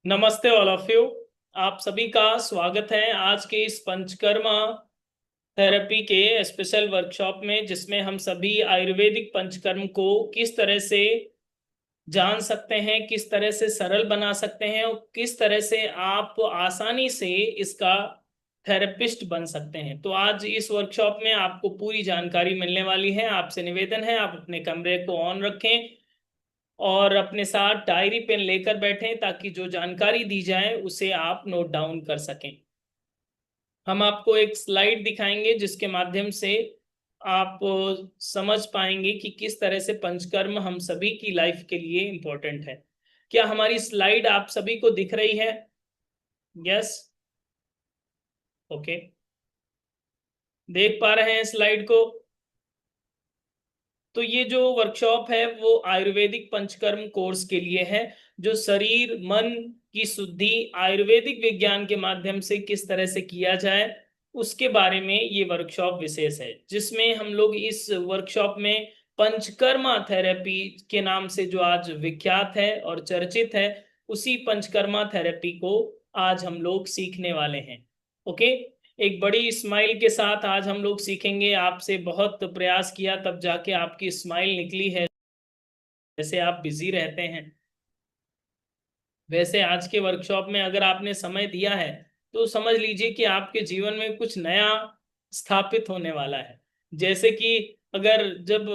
नमस्ते all of you. आप सभी का स्वागत है आज के इस पंचकर्मा थेरेपी के स्पेशल वर्कशॉप में, जिसमें हम सभी आयुर्वेदिक पंचकर्म को किस तरह से जान सकते हैं, किस तरह से सरल बना सकते हैं और किस तरह से आप आसानी से इसका थेरेपिस्ट बन सकते हैं। तो आज इस वर्कशॉप में आपको पूरी जानकारी मिलने वाली है। आपसे निवेदन है आप अपने कमरे को ऑन रखें और अपने साथ डायरी पेन लेकर बैठें ताकि जो जानकारी दी जाए उसे आप नोट डाउन कर सकें। हम आपको एक स्लाइड दिखाएंगे जिसके माध्यम से आप समझ पाएंगे कि किस तरह से पंचकर्म हम सभी की लाइफ के लिए इंपॉर्टेंट है। क्या हमारी स्लाइड आप सभी को दिख रही है? Yes, okay. देख पा रहे हैं स्लाइड को? तो ये जो वर्कशॉप है वो आयुर्वेदिक पंचकर्म कोर्स के लिए है, जो शरीर मन की शुद्धि आयुर्वेदिक विज्ञान के माध्यम से किस तरह से किया जाए उसके बारे में ये वर्कशॉप विशेष है, जिसमें हम लोग इस वर्कशॉप में पंचकर्मा थेरेपी के नाम से जो आज विख्यात है और चर्चित है, उसी पंचकर्मा थेरेपी को आज हम लोग सीखने वाले हैं। ओके। एक बड़ी स्माइल के साथ आज हम लोग सीखेंगे। आपसे बहुत प्रयास किया तब जाके आपकी स्माइल निकली है। जैसे आप बिजी रहते हैं, वैसे आज के वर्कशॉप में अगर आपने समय दिया है तो समझ लीजिए कि आपके जीवन में कुछ नया स्थापित होने वाला है। जैसे कि अगर जब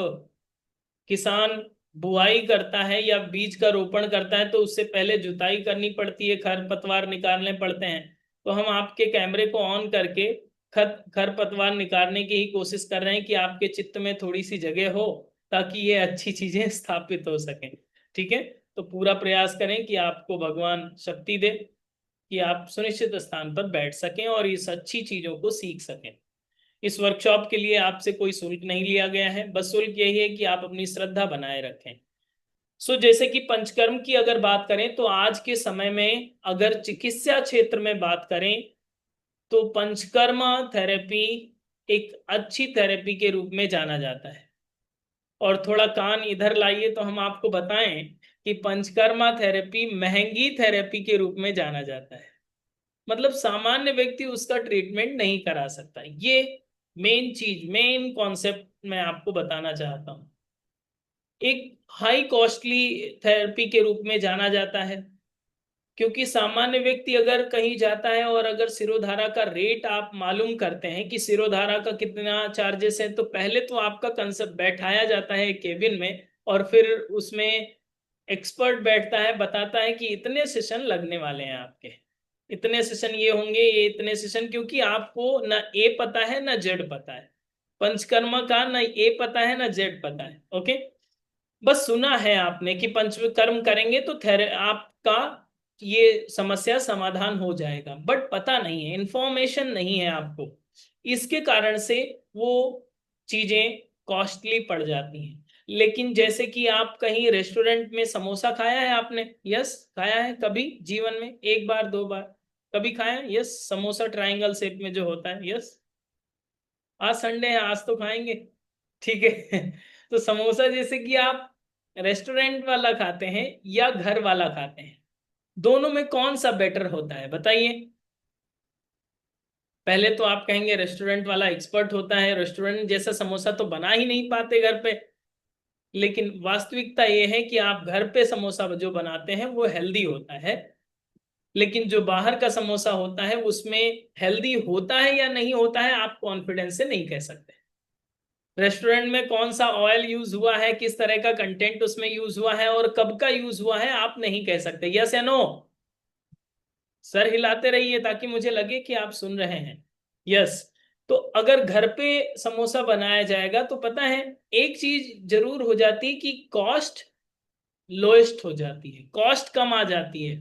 किसान बुआई करता है या बीज का रोपण करता है तो उससे पहले जुताई करनी पड़ती है, खरपतवार निकालने पड़ते हैं। तो हम आपके कैमरे को ऑन करके खरपतवार निकालने की ही कोशिश कर रहे हैं कि आपके चित्त में थोड़ी सी जगह हो ताकि ये अच्छी चीजें स्थापित हो सकें। ठीक है। तो पूरा प्रयास करें कि आपको भगवान शक्ति दे कि आप सुनिश्चित स्थान पर बैठ सकें और इस अच्छी चीजों को सीख सकें। इस वर्कशॉप के लिए आपसे कोई शुल्क नहीं लिया गया है, बस शुल्क यही है कि आप अपनी श्रद्धा बनाए रखें। जैसे कि पंचकर्म की अगर बात करें तो आज के समय में अगर चिकित्सा क्षेत्र में बात करें तो पंचकर्मा थेरेपी एक अच्छी थेरेपी के रूप में जाना जाता है। और थोड़ा कान इधर लाइए तो हम आपको बताएं कि पंचकर्मा थेरेपी महंगी थेरेपी के रूप में जाना जाता है। मतलब सामान्य व्यक्ति उसका ट्रीटमेंट नहीं करा सकता। ये मेन चीज, मेन कॉन्सेप्ट मैं आपको बताना चाहता हूं। एक हाई कॉस्टली थेरेपी के रूप में जाना जाता है, क्योंकि सामान्य व्यक्ति अगर कहीं जाता है और अगर सिरोधारा का रेट आप मालूम करते हैं कि सिरोधारा का कितना चार्जेस है, तो पहले तो आपका कंसेप्ट बैठाया जाता है केबिन में और फिर उसमें एक्सपर्ट बैठता है, बताता है कि इतने सेशन लगने वाले हैं आपके, इतने सेशन ये होंगे, ये इतने सेशन, क्योंकि आपको ना ए पता है ना जेड पता है पंचकर्मा का, ना ए पता है ना जेड पता है। ओके। बस सुना है आपने कि पंचकर्म करेंगे तो थेरे आपका ये समस्या समाधान हो जाएगा, बट पता नहीं है, इंफॉर्मेशन नहीं है आपको। इसके कारण से वो चीजें कॉस्टली पड़ जाती हैं। लेकिन जैसे कि आप कहीं रेस्टोरेंट में समोसा खाया है आपने? यस, खाया है कभी जीवन में, एक बार दो बार कभी खाया है? यस, समोसा ट्रायंगल शेप में जो होता है। यस, आज संडे है, आज तो खाएंगे। ठीक है। तो समोसा जैसे कि आप रेस्टोरेंट वाला खाते हैं या घर वाला खाते हैं, दोनों में कौन सा बेटर होता है बताइए? पहले तो आप कहेंगे रेस्टोरेंट वाला एक्सपर्ट होता है, रेस्टोरेंट जैसा समोसा तो बना ही नहीं पाते घर पे। लेकिन वास्तविकता यह है कि आप घर पे समोसा जो बनाते हैं वो हेल्दी होता है, लेकिन जो बाहर का समोसा होता है उसमें हेल्दी होता है या नहीं होता है आप कॉन्फिडेंस से नहीं कह सकते। रेस्टोरेंट में कौन सा ऑयल यूज हुआ है, किस तरह का कंटेंट उसमें यूज हुआ है और कब का यूज हुआ है आप नहीं कह सकते। यस या नो? सर हिलाते रहिए ताकि मुझे लगे कि आप सुन रहे हैं। यस। तो अगर घर पे समोसा बनाया जाएगा तो पता है एक चीज जरूर हो जाती है कि कॉस्ट लोएस्ट हो जाती है, कॉस्ट कम आ जाती है,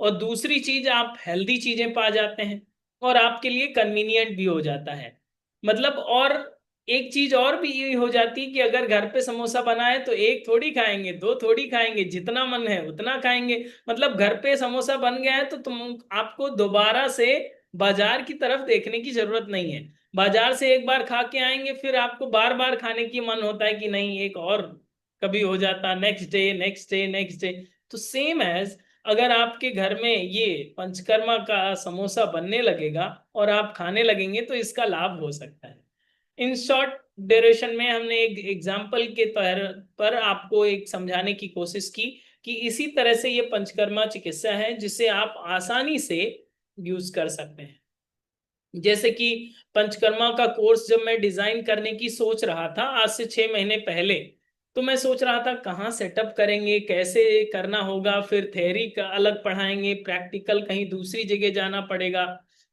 और दूसरी चीज आप हेल्दी चीजें पा जाते हैं और आपके लिए कन्वीनियंट भी हो जाता है। मतलब और एक चीज और भी ये हो जाती है कि अगर घर पे समोसा बनाए तो एक थोड़ी खाएंगे, दो थोड़ी खाएंगे, जितना मन है उतना खाएंगे। मतलब घर पे समोसा बन गया है तो तुम आपको दोबारा से बाजार की तरफ देखने की जरूरत नहीं है। बाजार से एक बार खा के आएंगे फिर आपको बार बार खाने की मन होता है कि नहीं एक और कभी हो जाता, next day next day next day. तो सेम एज अगर आपके घर में ये पंचकर्मा का समोसा बनने लगेगा और आप खाने लगेंगे तो इसका लाभ हो सकता है। इन शॉर्ट ड्यूरेशन में हमने एक एग्जाम्पल के तौर पर आपको एक समझाने की कोशिश की कि इसी तरह से ये पंचकर्मा चिकित्सा है जिसे आप आसानी से यूज कर सकते हैं। जैसे कि पंचकर्मा का कोर्स जब मैं डिजाइन करने की सोच रहा था आज से 6 महीने पहले, तो मैं सोच रहा था कहाँ सेटअप करेंगे, कैसे करना होगा, फिर थ्योरी का अलग पढ़ाएंगे, प्रैक्टिकल कहीं दूसरी जगह जाना पड़ेगा।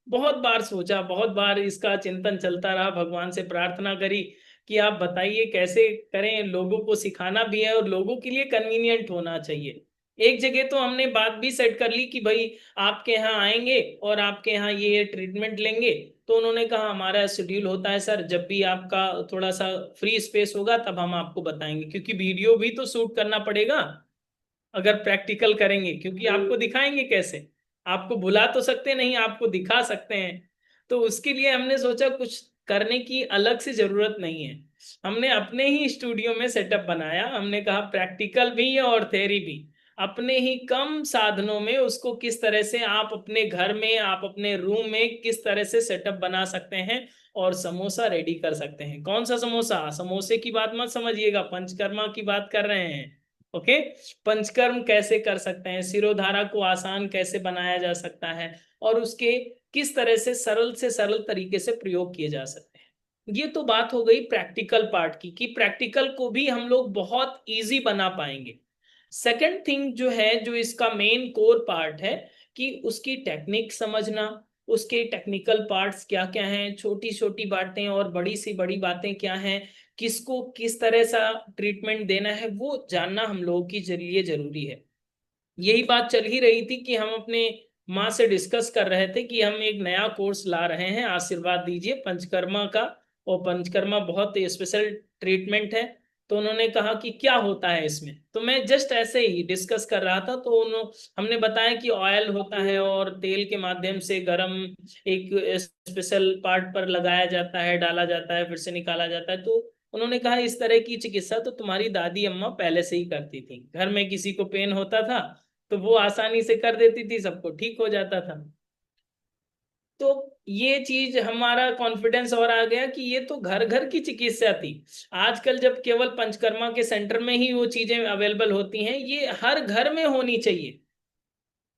बहुत बार सोचा, बहुत बार इसका चिंतन चलता रहा, भगवान से प्रार्थना करी कि आप बताइए कैसे करें, लोगों को सिखाना भी है और लोगों के लिए कन्वीनियंट होना चाहिए। एक जगह तो हमने बात भी सेट कर ली कि भाई आपके यहाँ आएंगे और आपके यहाँ ये ट्रीटमेंट लेंगे। तो उन्होंने कहा हमारा शेड्यूल होता है सर, जब भी आपका थोड़ा सा फ्री स्पेस होगा तब हम आपको बताएंगे, क्योंकि वीडियो भी तो शूट करना पड़ेगा अगर प्रैक्टिकल करेंगे, क्योंकि आपको दिखाएंगे कैसे, आपको बुला तो सकते नहीं, आपको दिखा सकते हैं। तो उसके लिए हमने सोचा कुछ करने की अलग से जरूरत नहीं है, हमने अपने ही स्टूडियो में सेटअप बनाया। हमने कहा प्रैक्टिकल भी है और थ्योरी भी, अपने ही कम साधनों में उसको किस तरह से आप अपने घर में, आप अपने रूम में किस तरह से सेटअप बना सकते हैं और समोसा रेडी कर सकते हैं। कौन सा समोसा, समोसे की बात मत समझिएगा, पंचकर्मा की बात कर रहे हैं। ओके, पंचकर्म कैसे कर सकते हैं, सिरोधारा को आसान कैसे बनाया जा सकता है और उसके किस तरह से सरल तरीके से प्रयोग किए जा सकते हैं। ये तो बात हो गई प्रैक्टिकल पार्ट की कि प्रैक्टिकल को भी हम लोग बहुत इजी बना पाएंगे। सेकंड थिंग जो है, जो इसका मेन कोर पार्ट है, कि उसकी टेक्निक समझना, उसके टेक्निकल पार्ट्स क्या क्या हैं, छोटी छोटी बातें और बड़ी सी बड़ी बातें क्या हैं, किसको किस तरह सा ट्रीटमेंट देना है, वो जानना हम लोगों की लिए जरूरी है। यही बात चल ही रही थी कि हम अपने माँ से डिस्कस कर रहे थे कि हम एक नया कोर्स ला रहे हैं, आशीर्वाद दीजिए पंचकर्मा का। और पंचकर्मा बहुत स्पेशल ट्रीटमेंट है। तो उन्होंने कहा कि क्या होता है इसमें, तो मैं जस्ट ऐसे ही डिस्कस कर रहा था, तो हमने बताया कि ऑयल होता है और तेल के माध्यम से गरम एक स्पेशल पार्ट पर लगाया जाता है, डाला जाता है, फिर से निकाला जाता है। तो उन्होंने कहा इस तरह की चिकित्सा तो तुम्हारी दादी अम्मा पहले से ही करती थी, घर में किसी को पेन होता था तो वो आसानी से कर देती थी, सबको ठीक हो जाता था। तो ये चीज हमारा कॉन्फिडेंस और आ गया कि ये तो घर घर की चिकित्सा थी। आजकल जब केवल पंचकर्मा के सेंटर में ही वो चीजें अवेलेबल होती हैं, ये हर घर में होनी चाहिए।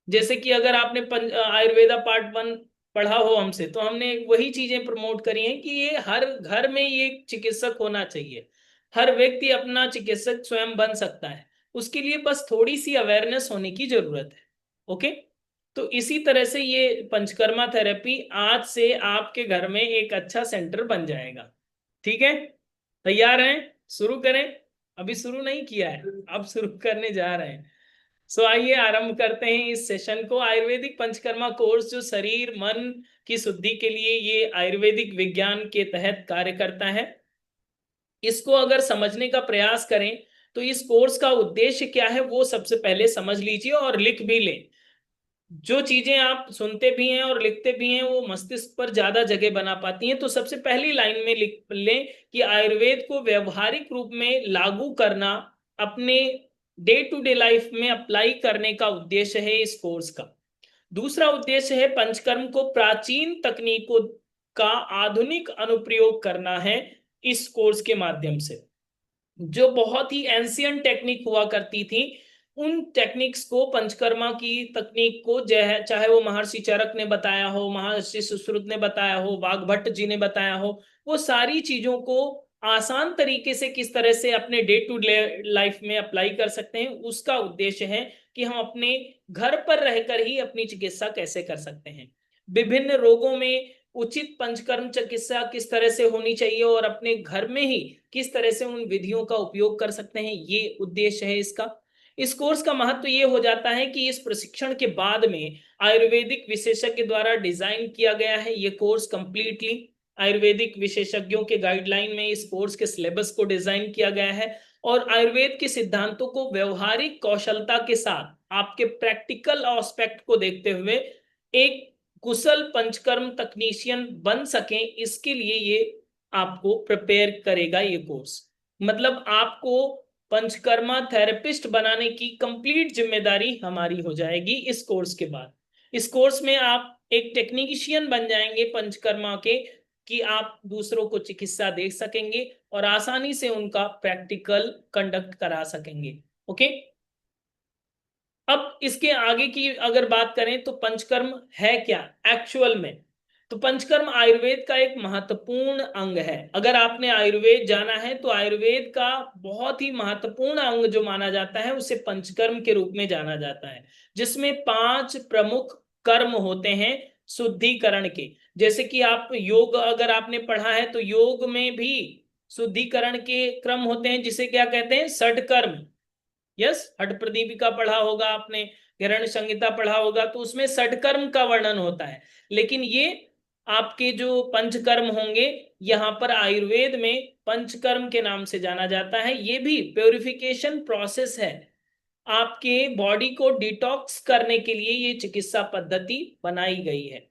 जैसे कि अगर आपने आयुर्वेदा पार्ट 1 पढ़ा हो हमसे, तो हमने वही चीजें प्रमोट करी हैं कि ये हर घर में ये चिकित्सक होना चाहिए। हर व्यक्ति अपना चिकित्सक स्वयं बन सकता है, उसके लिए बस थोड़ी सी अवेयरनेस होने की जरूरत है। ओके, तो इसी तरह से ये पंचकर्मा थेरेपी आज से आपके घर में एक अच्छा सेंटर बन जाएगा। ठीक है, तैयार हैं, शुरू करें? अभी शुरू नहीं किया है, अब शुरू करने जा रहे हैं। आइए आरंभ करते हैं इस सेशन को। आयुर्वेदिक पंचकर्मा कोर्स जो शरीर मन की शुद्धि के लिए ये आयुर्वेदिक विज्ञान के तहत कार्य करता है, इसको अगर समझने का प्रयास करें तो इस कोर्स का उद्देश्य क्या है वो सबसे पहले समझ लीजिए और लिख भी लें। जो चीजें आप सुनते भी हैं और लिखते भी हैं वो मस्तिष्क पर ज्यादा जगह बना पाती हैं। तो सबसे पहली लाइन में लिख लें कि आयुर्वेद को व्यवहारिक रूप में लागू करना, अपने डे टू डे लाइफ में अप्लाई करने का उद्देश्य है इस कोर्स का। दूसरा उद्देश्य है पंचकर्म को प्राचीन तकनीकों का आधुनिक अनुप्रयोग करना है इस कोर्स के माध्यम से। जो बहुत ही एंशियंट टेक्निक हुआ करती थी, उन टेक्निक्स को, पंचकर्मा की तकनीक को, चाहे वो महर्षि चरक ने बताया हो, महर्षि सुश्रुत ने बताया हो, वाग्भट्ट जी ने बताया हो, वो सारी चीजों को आसान तरीके से किस तरह से अपने डे टू डे लाइफ में अप्लाई कर सकते हैं, उसका उद्देश्य है कि हम अपने घर पर रहकर ही अपनी चिकित्सा कैसे कर सकते हैं। विभिन्न रोगों में उचित पंचकर्म चिकित्सा किस तरह से होनी चाहिए और अपने घर में ही किस तरह से उन विधियों का उपयोग कर सकते हैं, ये उद्देश्य है इसका। इस कोर्स का महत्व ये हो जाता है कि इस प्रशिक्षण के बाद में आयुर्वेदिक विशेषज्ञ द्वारा डिजाइन किया गया है ये कोर्स कंप्लीटली। आयुर्वेदिक विशेषज्ञों के गाइडलाइन में इस कोर्स के सिलेबस को डिजाइन किया गया है और आयुर्वेद के सिद्धांतों को व्यवहारिक कौशलता के साथ आपके प्रैक्टिकल एस्पेक्ट को देखते हुए एक कुशल पंचकर्म तकनीशियन बन सकें, इसके लिए ये आपको प्रिपेयर करेगा ये कोर्स। मतलब आपको पंचकर्मा थेरेपिस्ट बनाने की कंप्लीट जिम्मेदारी हमारी हो जाएगी इस कोर्स के बाद। इस कोर्स में आप एक टेक्नीशियन बन जाएंगे पंचकर्मा के, कि आप दूसरों को चिकित्सा दे सकेंगे और आसानी से उनका प्रैक्टिकल कंडक्ट करा सकेंगे। ओके, अब इसके आगे की अगर बात करें तो पंचकर्म है क्या एक्चुअल में। तो पंचकर्म आयुर्वेद का एक महत्वपूर्ण अंग है। अगर आपने आयुर्वेद जाना है तो आयुर्वेद का बहुत ही महत्वपूर्ण अंग जो माना जाता है उसे पंचकर्म के रूप में जाना जाता है, जिसमें 5 प्रमुख कर्म होते हैं शुद्धिकरण के। जैसे कि आप योग अगर आपने पढ़ा है तो योग में भी शुद्धिकरण के क्रम होते हैं, जिसे क्या कहते हैं, षटकर्म। यस, हठ प्रदीपिका पढ़ा होगा आपने, हिरण्य संहिता पढ़ा होगा, तो उसमें षटकर्म का वर्णन होता है। लेकिन ये आपके जो पंचकर्म होंगे यहाँ पर आयुर्वेद में पंचकर्म के नाम से जाना जाता है। ये भी प्योरिफिकेशन प्रोसेस है, आपके बॉडी को डिटॉक्स करने के लिए ये चिकित्सा पद्धति बनाई गई है।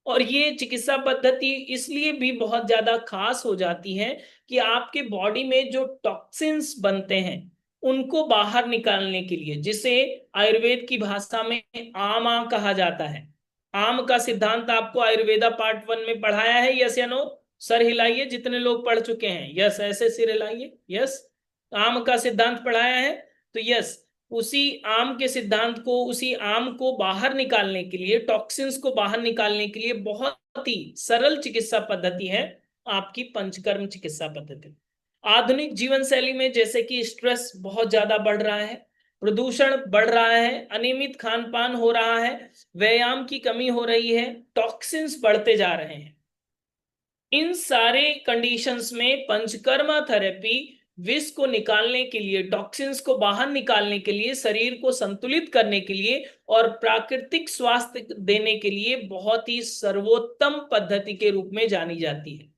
और ये चिकित्सा पद्धति इसलिए भी बहुत ज्यादा खास हो जाती है कि आपके बॉडी में जो टॉक्सिन्स बनते हैं उनको बाहर निकालने के लिए, जिसे आयुर्वेद की भाषा में आमा कहा जाता है। आम का सिद्धांत आपको आयुर्वेदा पार्ट 1 में पढ़ाया है, यस या नो? सर हिलाइए जितने लोग पढ़ चुके हैं, यस, ऐसे सिर हिलाइए, यस। आम का सिद्धांत पढ़ाया है, तो यस, उसी आम के सिद्धांत को, उसी आम को बाहर निकालने के लिए, टॉक्सिन्स को बाहर निकालने के लिए बहुत ही सरल चिकित्सा पद्धति है आपकी पंचकर्म चिकित्सा पद्धति। आधुनिक जीवन शैली में जैसे कि स्ट्रेस बहुत ज्यादा बढ़ रहा है, प्रदूषण बढ़ रहा है, अनियमित खान पान हो रहा है, व्यायाम की कमी हो रही है, टॉक्सिन्स बढ़ते जा रहे हैं, इन सारे कंडीशंस में पंचकर्मा थेरेपी विष को निकालने के लिए, टॉक्सिन्स को बाहर निकालने के लिए, शरीर को संतुलित करने के लिए और प्राकृतिक स्वास्थ्य देने के लिए बहुत ही सर्वोत्तम पद्धति के रूप में जानी जाती है।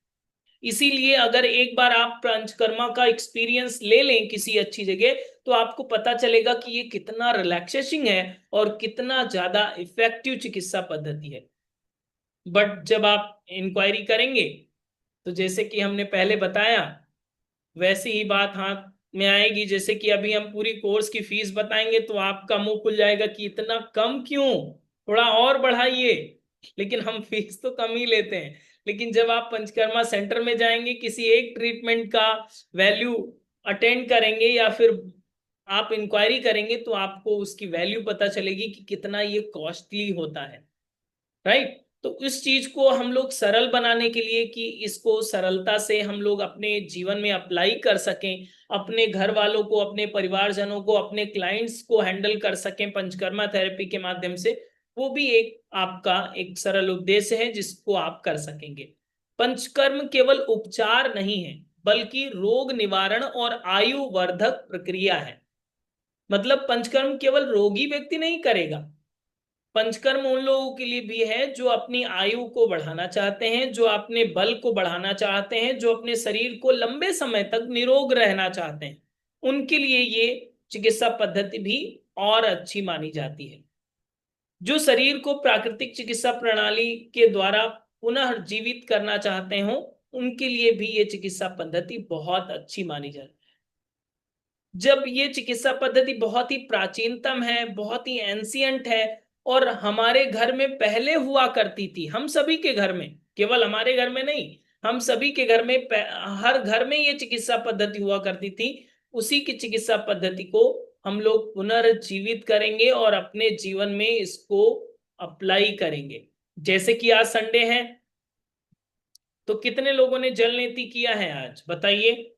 इसीलिए अगर एक बार आप पंचकर्मा का एक्सपीरियंस ले लें किसी अच्छी जगह, तो आपको पता चलेगा कि ये कितना रिलैक्सेसिंग है और कितना ज्यादा इफेक्टिव चिकित्सा पद्धति है। बट जब आप इंक्वायरी करेंगे तो जैसे कि हमने पहले बताया वैसी ही बात हाथ में आएगी। जैसे कि अभी हम पूरी कोर्स की फीस बताएंगे तो आपका मुंह खुल जाएगा कि इतना कम क्यों, थोड़ा और बढ़ाइए। लेकिन हम फीस तो कम ही लेते हैं, लेकिन जब आप पंचकर्मा सेंटर में जाएंगे, किसी एक ट्रीटमेंट का वैल्यू अटेंड करेंगे या फिर आप इंक्वायरी करेंगे, तो आपको उसकी वैल्यू पता चलेगी कि कितना ये कॉस्टली होता है, राइट। तो इस चीज को हम लोग सरल बनाने के लिए, कि इसको सरलता से हम लोग अपने जीवन में अप्लाई कर सकें, अपने घर वालों को, अपने परिवारजनों को, अपने क्लाइंट्स को हैंडल कर सकें पंचकर्मा थेरेपी के माध्यम से, वो भी एक आपका एक सरल उद्देश्य है जिसको आप कर सकेंगे। पंचकर्म केवल उपचार नहीं है, बल्कि रोग निवारण और आयु वर्धक प्रक्रिया है। मतलब पंचकर्म केवल रोगी व्यक्ति नहीं करेगा, पंचकर्म उन लोगों के लिए भी है जो अपनी आयु को बढ़ाना चाहते हैं, जो अपने बल को बढ़ाना चाहते हैं, जो अपने शरीर को लंबे समय तक निरोग रहना चाहते हैं, उनके लिए ये चिकित्सा पद्धति भी और अच्छी मानी जाती है। जो शरीर को प्राकृतिक चिकित्सा प्रणाली के द्वारा पुनः जीवित करना चाहते हो, उनके लिए भी ये चिकित्सा पद्धति बहुत अच्छी मानी जाती है। जब ये चिकित्सा पद्धति बहुत ही प्राचीनतम है, बहुत ही एंशियंट है, और हमारे घर में पहले हुआ करती थी, हम सभी के घर में, केवल हमारे घर में नहीं, हम सभी के घर में, हर घर में ये चिकित्सा पद्धति हुआ करती थी, उसी की चिकित्सा पद्धति को हम लोग पुनर्जीवित करेंगे और अपने जीवन में इसको अप्लाई करेंगे। जैसे कि आज संडे है, तो कितने लोगों ने जल नेति किया है आज, बताइए?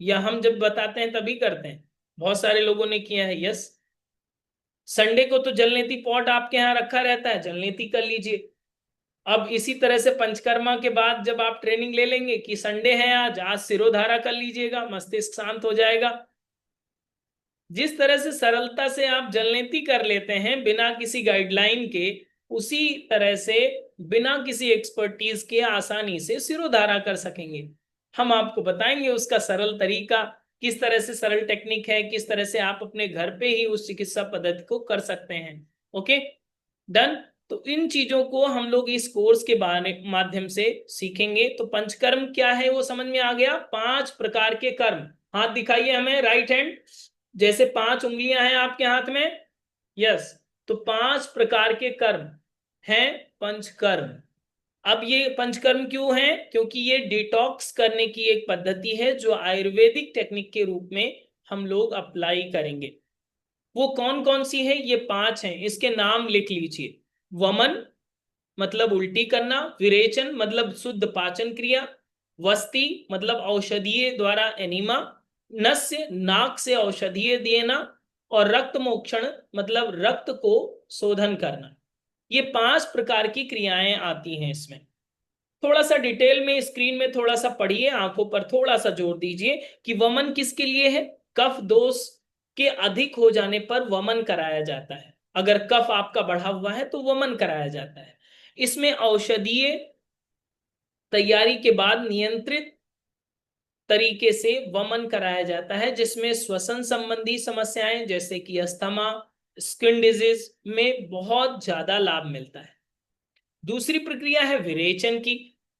या हम जब बताते हैं तभी करते हैं? बहुत सारे लोगों ने किया है, यस। संडे को तो जलनेति पॉट आपके यहाँ रखा रहता है, जलनेति कर लीजिए। अब इसी तरह से पंचकर्मा के बाद जब आप ट्रेनिंग ले लेंगे कि संडे है आज, आज सिरोधारा कर लीजिएगा, मस्तिष्क शांत हो जाएगा। जिस तरह से सरलता से आप जलनेति कर लेते हैं बिना किसी गाइडलाइन के, उसी तरह से बिना किसी एक्सपर्टीज के आसानी से सिरोधारा कर सकेंगे। हम आपको बताएंगे उसका सरल तरीका, किस तरह से सरल टेक्निक है, किस तरह से आप अपने घर पे ही उस चिकित्सा पद्धति को कर सकते हैं। Okay, done. तो इन चीजों को हम लोग इस कोर्स के माध्यम से सीखेंगे। तो पंचकर्म क्या है वो समझ में आ गया, 5 प्रकार के कर्म हाथ दिखाइए हमें, राइट हैंड, जैसे 5 उंगलियां हैं आपके हाथ में, यस। तो 5 प्रकार के कर्म हैं पंचकर्म। अब ये पंचकर्म क्यों है? क्योंकि ये डिटॉक्स करने की एक पद्धति है जो आयुर्वेदिक टेक्निक के रूप में हम लोग अप्लाई करेंगे। वो कौन कौन सी है? ये 5 हैं, इसके नाम लिख लीजिए। वमन मतलब उल्टी करना, विरेचन मतलब शुद्ध पाचन क्रिया, वस्ति मतलब औषधीय द्वारा एनिमा, नस्य नाक से औषधीय देना, और रक्त मोक्षण मतलब रक्त को शोधन करना। ये 5 प्रकार की क्रियाएं आती हैं इसमें। थोड़ा सा डिटेल में स्क्रीन में थोड़ा सा पढ़िए, आंखों पर थोड़ा सा जोर दीजिए कि वमन किसके लिए है। कफ दोष के अधिक हो जाने पर वमन कराया जाता है। अगर कफ आपका बढ़ा हुआ है तो वमन कराया जाता है। इसमें औषधीय तैयारी के बाद नियंत्रित तरीके से वमन कराया जाता है, जिसमें श्वसन संबंधी समस्याएं जैसे कि अस्थमा, स्किन डिजीज में बहुत ज्यादा लाभ मिलता है। दूसरी प्रक्रिया है विरेचन की।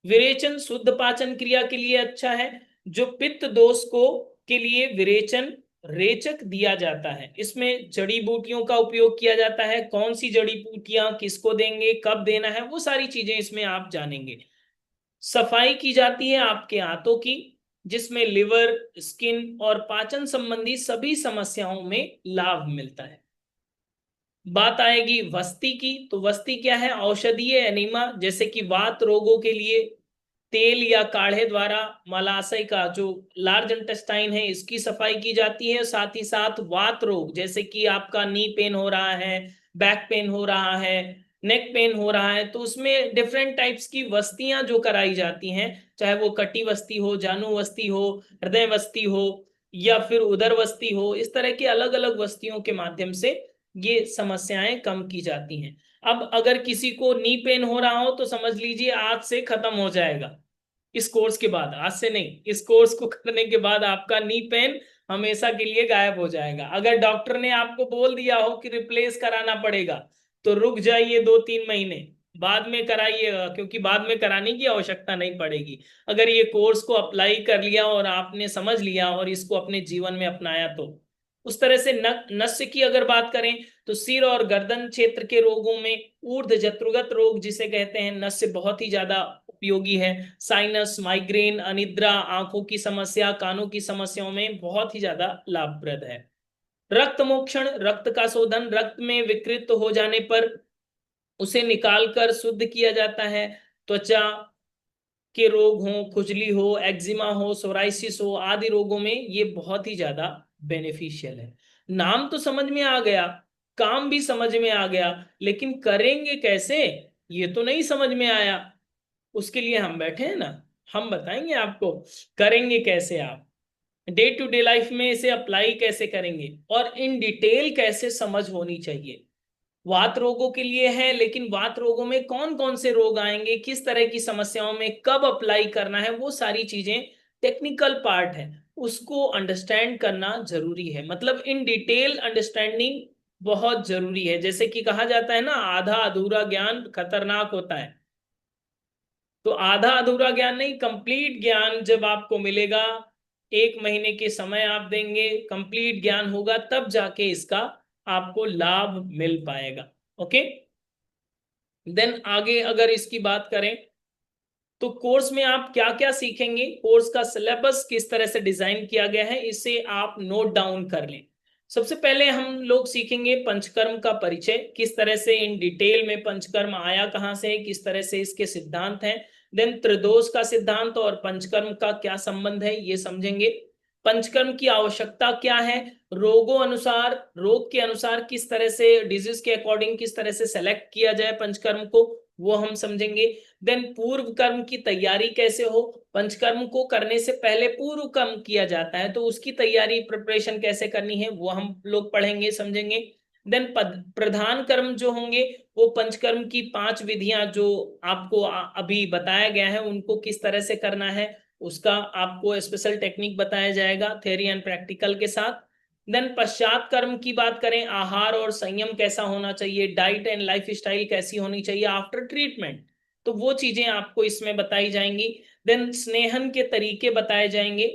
विरेचन शुद्ध पाचन क्रिया के लिए अच्छा है। जो पित्त दोष को के लिए विरेचन रेचक दिया जाता है। इसमें जड़ी बूटियों का उपयोग किया जाता है। कौन सी जड़ी बूटियां किसको देंगे, कब देना है, वो सारी चीजें इसमें आप जानेंगे। सफाई की जाती है आपके आंतों की, जिसमें लिवर, स्किन और पाचन संबंधी सभी समस्याओं में लाभ मिलता है। बात आएगी वस्ती की, तो वस्ती क्या है? औषधीय एनिमा, जैसे कि वात रोगों के लिए तेल या काढ़े द्वारा मलाशय का जो लार्ज इंटेस्टाइन है इसकी सफाई की जाती है। साथ ही साथ वात रोग जैसे कि आपका नी पेन हो रहा है, बैक पेन हो रहा है, नेक पेन हो रहा है, तो उसमें डिफरेंट टाइप्स की वस्तियां जो कराई जाती हैं, चाहे वो कटी वस्ती हो, जानू वस्ती हो, हृदय वस्ती हो, या फिर उदर वस्ती हो, इस तरह की अलग अलग वस्तियों के माध्यम से ये समस्याएं कम की जाती हैं। अब अगर किसी को नी पेन हो रहा हो तो समझ लीजिए आज से खत्म हो जाएगा। इस कोर्स के बाद, आज से नहीं, इस कोर्स को करने के बाद आपका नी पेन हमेशा के लिए गायब हो जाएगा। अगर डॉक्टर ने आपको बोल दिया हो कि रिप्लेस कराना पड़ेगा तो रुक जाइए 2-3 महीने, बाद में कराइएगा, क्योंकि बाद में कराने की आवश्यकता नहीं पड़ेगी। अगर ये कोर्स को अप्लाई कर लिया और आपने समझ लिया और इसको अपने जीवन में अपनाया तो। उस तरह से नस्य की अगर बात करें तो सिर और गर्दन क्षेत्र के रोगों में ऊर्ध्व जत्रुगत रोग जिसे कहते हैं, नस्य बहुत ही ज्यादा उपयोगी है। साइनस, माइग्रेन, अनिद्रा, आंखों की समस्या, कानों की समस्याओं में बहुत ही ज्यादा लाभप्रद है। रक्त मोक्षण, रक्त का शोधन, रक्त में विकृत हो जाने पर उसे निकालकर शुद्ध किया जाता है। त्वचा के रोग हो, खुजली हो, एक्जिमा हो, सोराइसिस हो, आदि रोगों में ये बहुत ही ज्यादा बेनिफिशियल है। नाम तो समझ में आ गया, काम भी समझ में आ गया, लेकिन करेंगे कैसे ये तो नहीं समझ में आया। उसके लिए हम बैठे हैं ना, हम बताएंगे आपको करेंगे कैसे, आप डे टू डे लाइफ में इसे अप्लाई कैसे करेंगे, और इन डिटेल कैसे समझ होनी चाहिए। वात रोगों के लिए है, लेकिन वात रोगों में कौन कौन से रोग आएंगे, किस तरह की समस्याओं में कब अप्लाई करना है, वो सारी चीजें टेक्निकल पार्ट है, उसको अंडरस्टैंड करना जरूरी है। मतलब इन डिटेल अंडरस्टैंडिंग बहुत जरूरी है। जैसे कि कहा जाता है ना, आधा अधूरा ज्ञान खतरनाक होता है। तो आधा अधूरा ज्ञान नहीं, कंप्लीट ज्ञान जब आपको मिलेगा, 1 महीने के समय आप देंगे, कंप्लीट ज्ञान होगा, तब जाके इसका आपको लाभ मिल पाएगा। ओके, देन आगे अगर इसकी बात करें तो कोर्स में आप क्या क्या सीखेंगे, कोर्स का सिलेबस किस तरह से डिजाइन किया गया है, इसे आप नोट डाउन कर लें। सबसे पहले हम लोग सीखेंगे पंचकर्म का परिचय, किस तरह से इन डिटेल में पंचकर्म आया कहां से, किस तरह से इसके सिद्धांत हैं। देन त्रिदोष का सिद्धांत और पंचकर्म का क्या संबंध है ये समझेंगे। पंचकर्म की आवश्यकता क्या है, रोगों अनुसार, रोग के अनुसार किस तरह से, डिजीज के अकॉर्डिंग किस तरह से सेलेक्ट किया जाए पंचकर्म को, वो हम समझेंगे। देन पूर्व कर्म की तैयारी कैसे हो, पंचकर्म को करने से पहले पूर्व कर्म किया जाता है, तो उसकी तैयारी प्रिपरेशन कैसे करनी है वो हम लोग पढ़ेंगे, समझेंगे। देन प्रधान कर्म जो होंगे वो पंचकर्म की 5 विधियां जो आपको अभी बताया गया है उनको किस तरह से करना है, उसका आपको स्पेशल टेक्निक बताया जाएगा थ्योरी एंड प्रैक्टिकल के साथ। देन पश्चात कर्म की बात करें, आहार और संयम कैसा होना चाहिए, डाइट एंड लाइफ स्टाइल कैसी होनी चाहिए आफ्टर ट्रीटमेंट, तो वो चीजें आपको इसमें बताई जाएंगी। देन स्नेहन के तरीके बताए जाएंगे।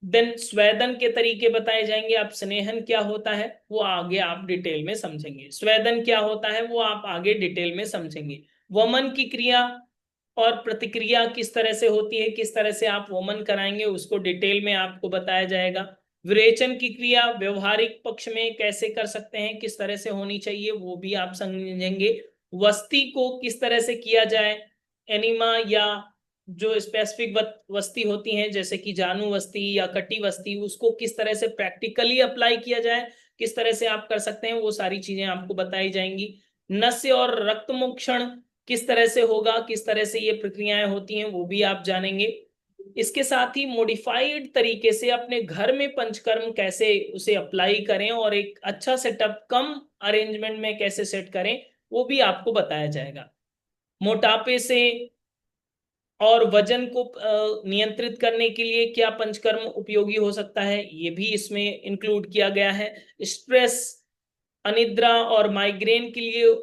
देन स्वेदन के तरीके बताए जाएंगे। अब स्नेहन क्या होता है वो आगे आप डिटेल में समझेंगे, स्वेदन क्या होता है वो आप आगे डिटेल में समझेंगे। वमन की क्रिया और प्रतिक्रिया किस तरह से होती है, किस तरह से आप वमन कराएंगे उसको डिटेल में आपको बताया जाएगा। विरेचन की क्रिया व्यवहारिक पक्ष में कैसे कर सकते हैं, किस तरह से होनी चाहिए वो भी आप समझेंगे। वस्ती को किस तरह से किया जाए, एनिमा या जो स्पेसिफिक वस्ती होती हैं जैसे कि जानू वस्ती या कटी वस्ती, उसको किस तरह से प्रैक्टिकली अप्लाई किया जाए, किस तरह से आप कर सकते हैं वो सारी चीजें आपको बताई जाएंगी। नस्य और रक्त मोक्षण किस तरह से होगा, किस तरह से ये प्रक्रियाएं होती हैं वो भी आप जानेंगे। इसके साथ ही मॉडिफाइड तरीके से अपने घर में पंचकर्म कैसे उसे अप्लाई करें और एक अच्छा सेटअप कम अरेंजमेंट में कैसे सेट करें वो भी आपको बताया जाएगा। मोटापे से और वजन को नियंत्रित करने के लिए क्या पंचकर्म उपयोगी हो सकता है ये भी इसमें इंक्लूड किया गया है। स्ट्रेस, अनिद्रा और माइग्रेन के लिए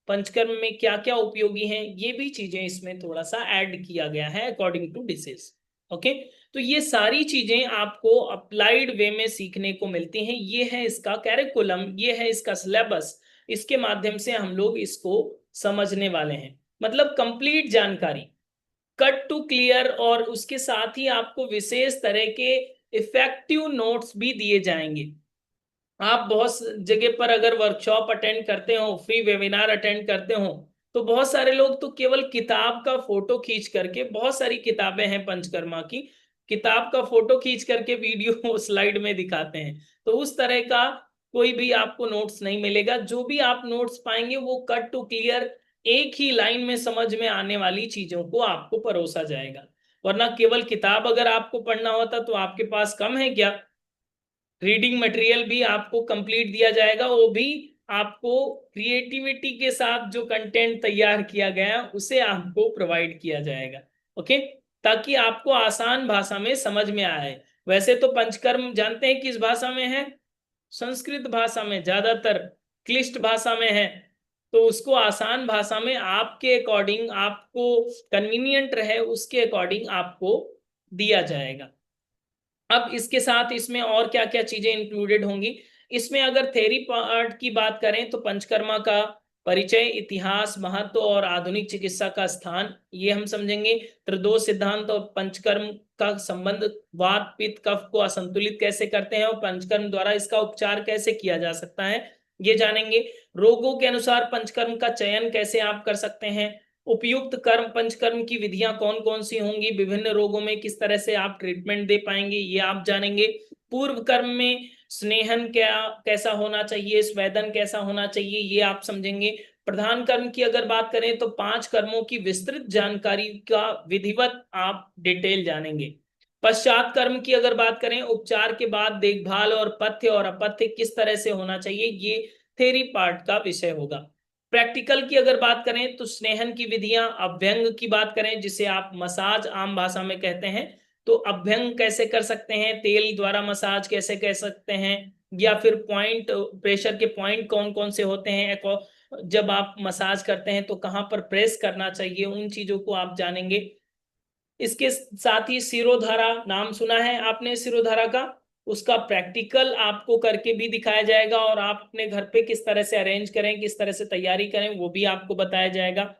पंचकर्म में क्या क्या उपयोगी हैं ये भी चीजें इसमें थोड़ा सा ऐड किया गया है अकॉर्डिंग टू डिसीज। ओके, तो ये सारी चीजें आपको अप्लाइड वे में सीखने को मिलती हैं। ये है इसका कैरिकुलम, ये है इसका सिलेबस, इसके माध्यम से हम लोग इसको समझने वाले हैं। मतलब कंप्लीट जानकारी कट टू क्लियर, और उसके साथ ही आपको विशेष तरह के इफेक्टिव नोट्स भी दिए जाएंगे। आप बहुत जगह पर अगर वर्कशॉप अटेंड करते हो, फ्री वेबिनार अटेंड करते हो, तो बहुत सारे लोग तो केवल किताब का फोटो खींच करके, बहुत सारी किताबें हैं पंचकर्मा की, किताब का फोटो खींच करके वीडियो स्लाइड में दिखाते हैं। तो उस तरह का कोई भी आपको नोट्स नहीं मिलेगा। जो भी आप नोट्स पाएंगे वो कट टू क्लियर एक ही लाइन में समझ में आने वाली चीजों को आपको परोसा जाएगा। वरना केवल किताब अगर आपको पढ़ना होता तो आपके पास कम है क्या, रीडिंग मटेरियल भी आपको कंप्लीट दिया जाएगा, वो भी आपको क्रिएटिविटी के साथ जो कंटेंट तैयार किया गया उसे आपको प्रोवाइड किया जाएगा। ओके, ताकि आपको आसान भाषा में समझ में आए। वैसे तो पंचकर्म जानते हैं किस भाषा में है, संस्कृत भाषा में, ज्यादातर क्लिष्ट भाषा में है। तो उसको आसान भाषा में आपके अकॉर्डिंग, आपको कन्वीनियंट रहे उसके अकॉर्डिंग आपको दिया जाएगा। अब इसके साथ इसमें और क्या क्या चीजें इंक्लूडेड होंगी, इसमें अगर थेरी पार्ट की बात करें तो पंचकर्मा का परिचय, इतिहास, महत्व और आधुनिक चिकित्सा का स्थान ये हम समझेंगे। त्रिदोष सिद्धांत और पंचकर्म का संबंध, वात पित्त कफ को असंतुलित कैसे करते हैं और पंचकर्म द्वारा इसका उपचार कैसे किया जा सकता है ये जानेंगे। रोगों के अनुसार पंचकर्म का चयन कैसे आप कर सकते हैं, उपयुक्त कर्म पंचकर्म की विधियां कौन कौन सी होंगी, विभिन्न रोगों में किस तरह से आप ट्रीटमेंट दे पाएंगे ये आप जानेंगे। पूर्व कर्म में स्नेहन क्या कैसा होना चाहिए, स्वेदन कैसा होना चाहिए ये आप समझेंगे। प्रधान कर्म की अगर बात करें तो 5 कर्मों की विस्तृत जानकारी का विधिवत आप डिटेल जानेंगे। पश्चात कर्म की अगर बात करें, उपचार के बाद देखभाल और पथ्य और अपथ्य किस तरह से होना चाहिए ये थेरी पार्ट का विषय होगा। प्रैक्टिकल की अगर बात करें तो स्नेहन की विधियां, अभ्यंग की बात करें जिसे आप मसाज आम भाषा में कहते हैं, तो अभ्यंग कैसे कर सकते हैं, तेल द्वारा मसाज कैसे कर सकते हैं, या फिर पॉइंट प्रेशर के पॉइंट कौन कौन से होते हैं, जब आप मसाज करते हैं तो कहाँ पर प्रेस करना चाहिए, उन चीजों को आप जानेंगे। इसके साथ ही सिरोधारा, नाम सुना है आपने सिरोधारा का, उसका प्रैक्टिकल आपको करके भी दिखाया जाएगा और आप अपने घर पे किस तरह से अरेंज करें, किस तरह से तैयारी करें वो भी आपको बताया जाएगा।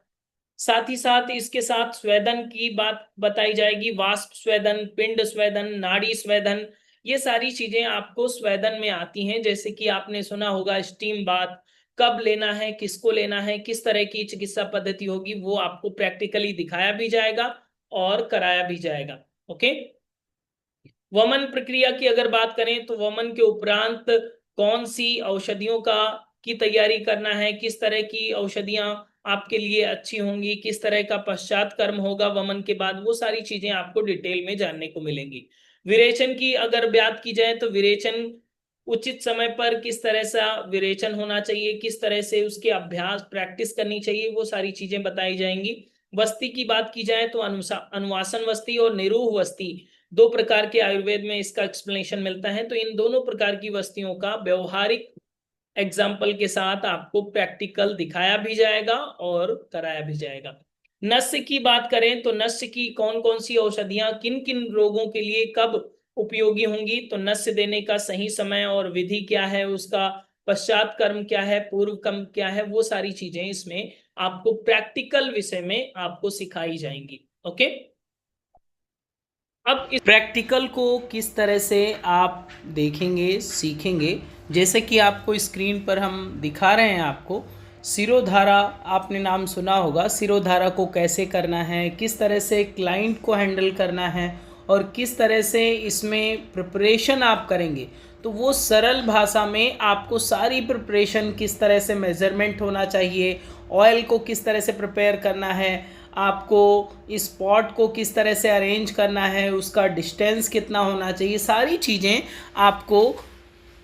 साथ ही साथ इसके साथ स्वेदन की बात बताई जाएगी, वाष्प स्वेदन, पिंड स्वेदन, नाड़ी स्वेदन, ये सारी चीजें आपको स्वेदन में आती हैं। जैसे कि आपने सुना होगा स्टीम बाथ कब लेना है, किसको लेना है, किस तरह की चिकित्सा पद्धति होगी, वो आपको प्रैक्टिकली दिखाया भी जाएगा और कराया भी जाएगा। ओके, वमन प्रक्रिया की अगर बात करें तो वमन के उपरांत कौन सी औषधियों का की तैयारी करना है, किस तरह की औषधियां आपके लिए अच्छी होंगी, किस तरह का पश्चात कर्म होगा वमन के बाद, वो सारी चीजें आपको डिटेल में जानने को मिलेंगी। विरेचन की अगर बात की जाए तो विरेचन उचित समय पर किस तरह से विरेचन होना चाहिए, किस तरह से उसके अभ्यास प्रैक्टिस करनी चाहिए, वो सारी चीजें बताई जाएंगी। वस्ती की बात की जाए तो अनुवासन वस्ती और निरूह वस्ती, 2 प्रकार के आयुर्वेद में इसका एक्सप्लेनेशन मिलता है। तो इन दोनों प्रकार की वस्तियों का व्यवहारिक एग्जाम्पल के साथ आपको प्रैक्टिकल दिखाया भी जाएगा और कराया भी जाएगा। नस्य की बात करें तो नस्य की कौन कौन सी औषधियां किन किन रोगों के लिए कब उपयोगी होंगी। तो नस्य देने का सही समय और विधि क्या है, उसका पश्चात कर्म क्या है, पूर्व कर्म क्या है, वो सारी चीजें इसमें आपको प्रैक्टिकल विषय में आपको सिखाई जाएंगी। ओके, अब इस प्रैक्टिकल को किस तरह से आप देखेंगे, सीखेंगे, जैसे कि आपको स्क्रीन पर हम दिखा रहे हैं। आपको सिरोधारा, आपने नाम सुना होगा, सिरोधारा को कैसे करना है, किस तरह से क्लाइंट को हैंडल करना है और किस तरह से इसमें प्रिपरेशन आप करेंगे। तो वो सरल भाषा में आपको सारी प्रिपरेशन, किस तरह से मेजरमेंट होना चाहिए, ऑयल को किस तरह से प्रिपेयर करना है, आपको इस पॉट को किस तरह से अरेंज करना है, उसका डिस्टेंस कितना होना चाहिए, सारी चीज़ें आपको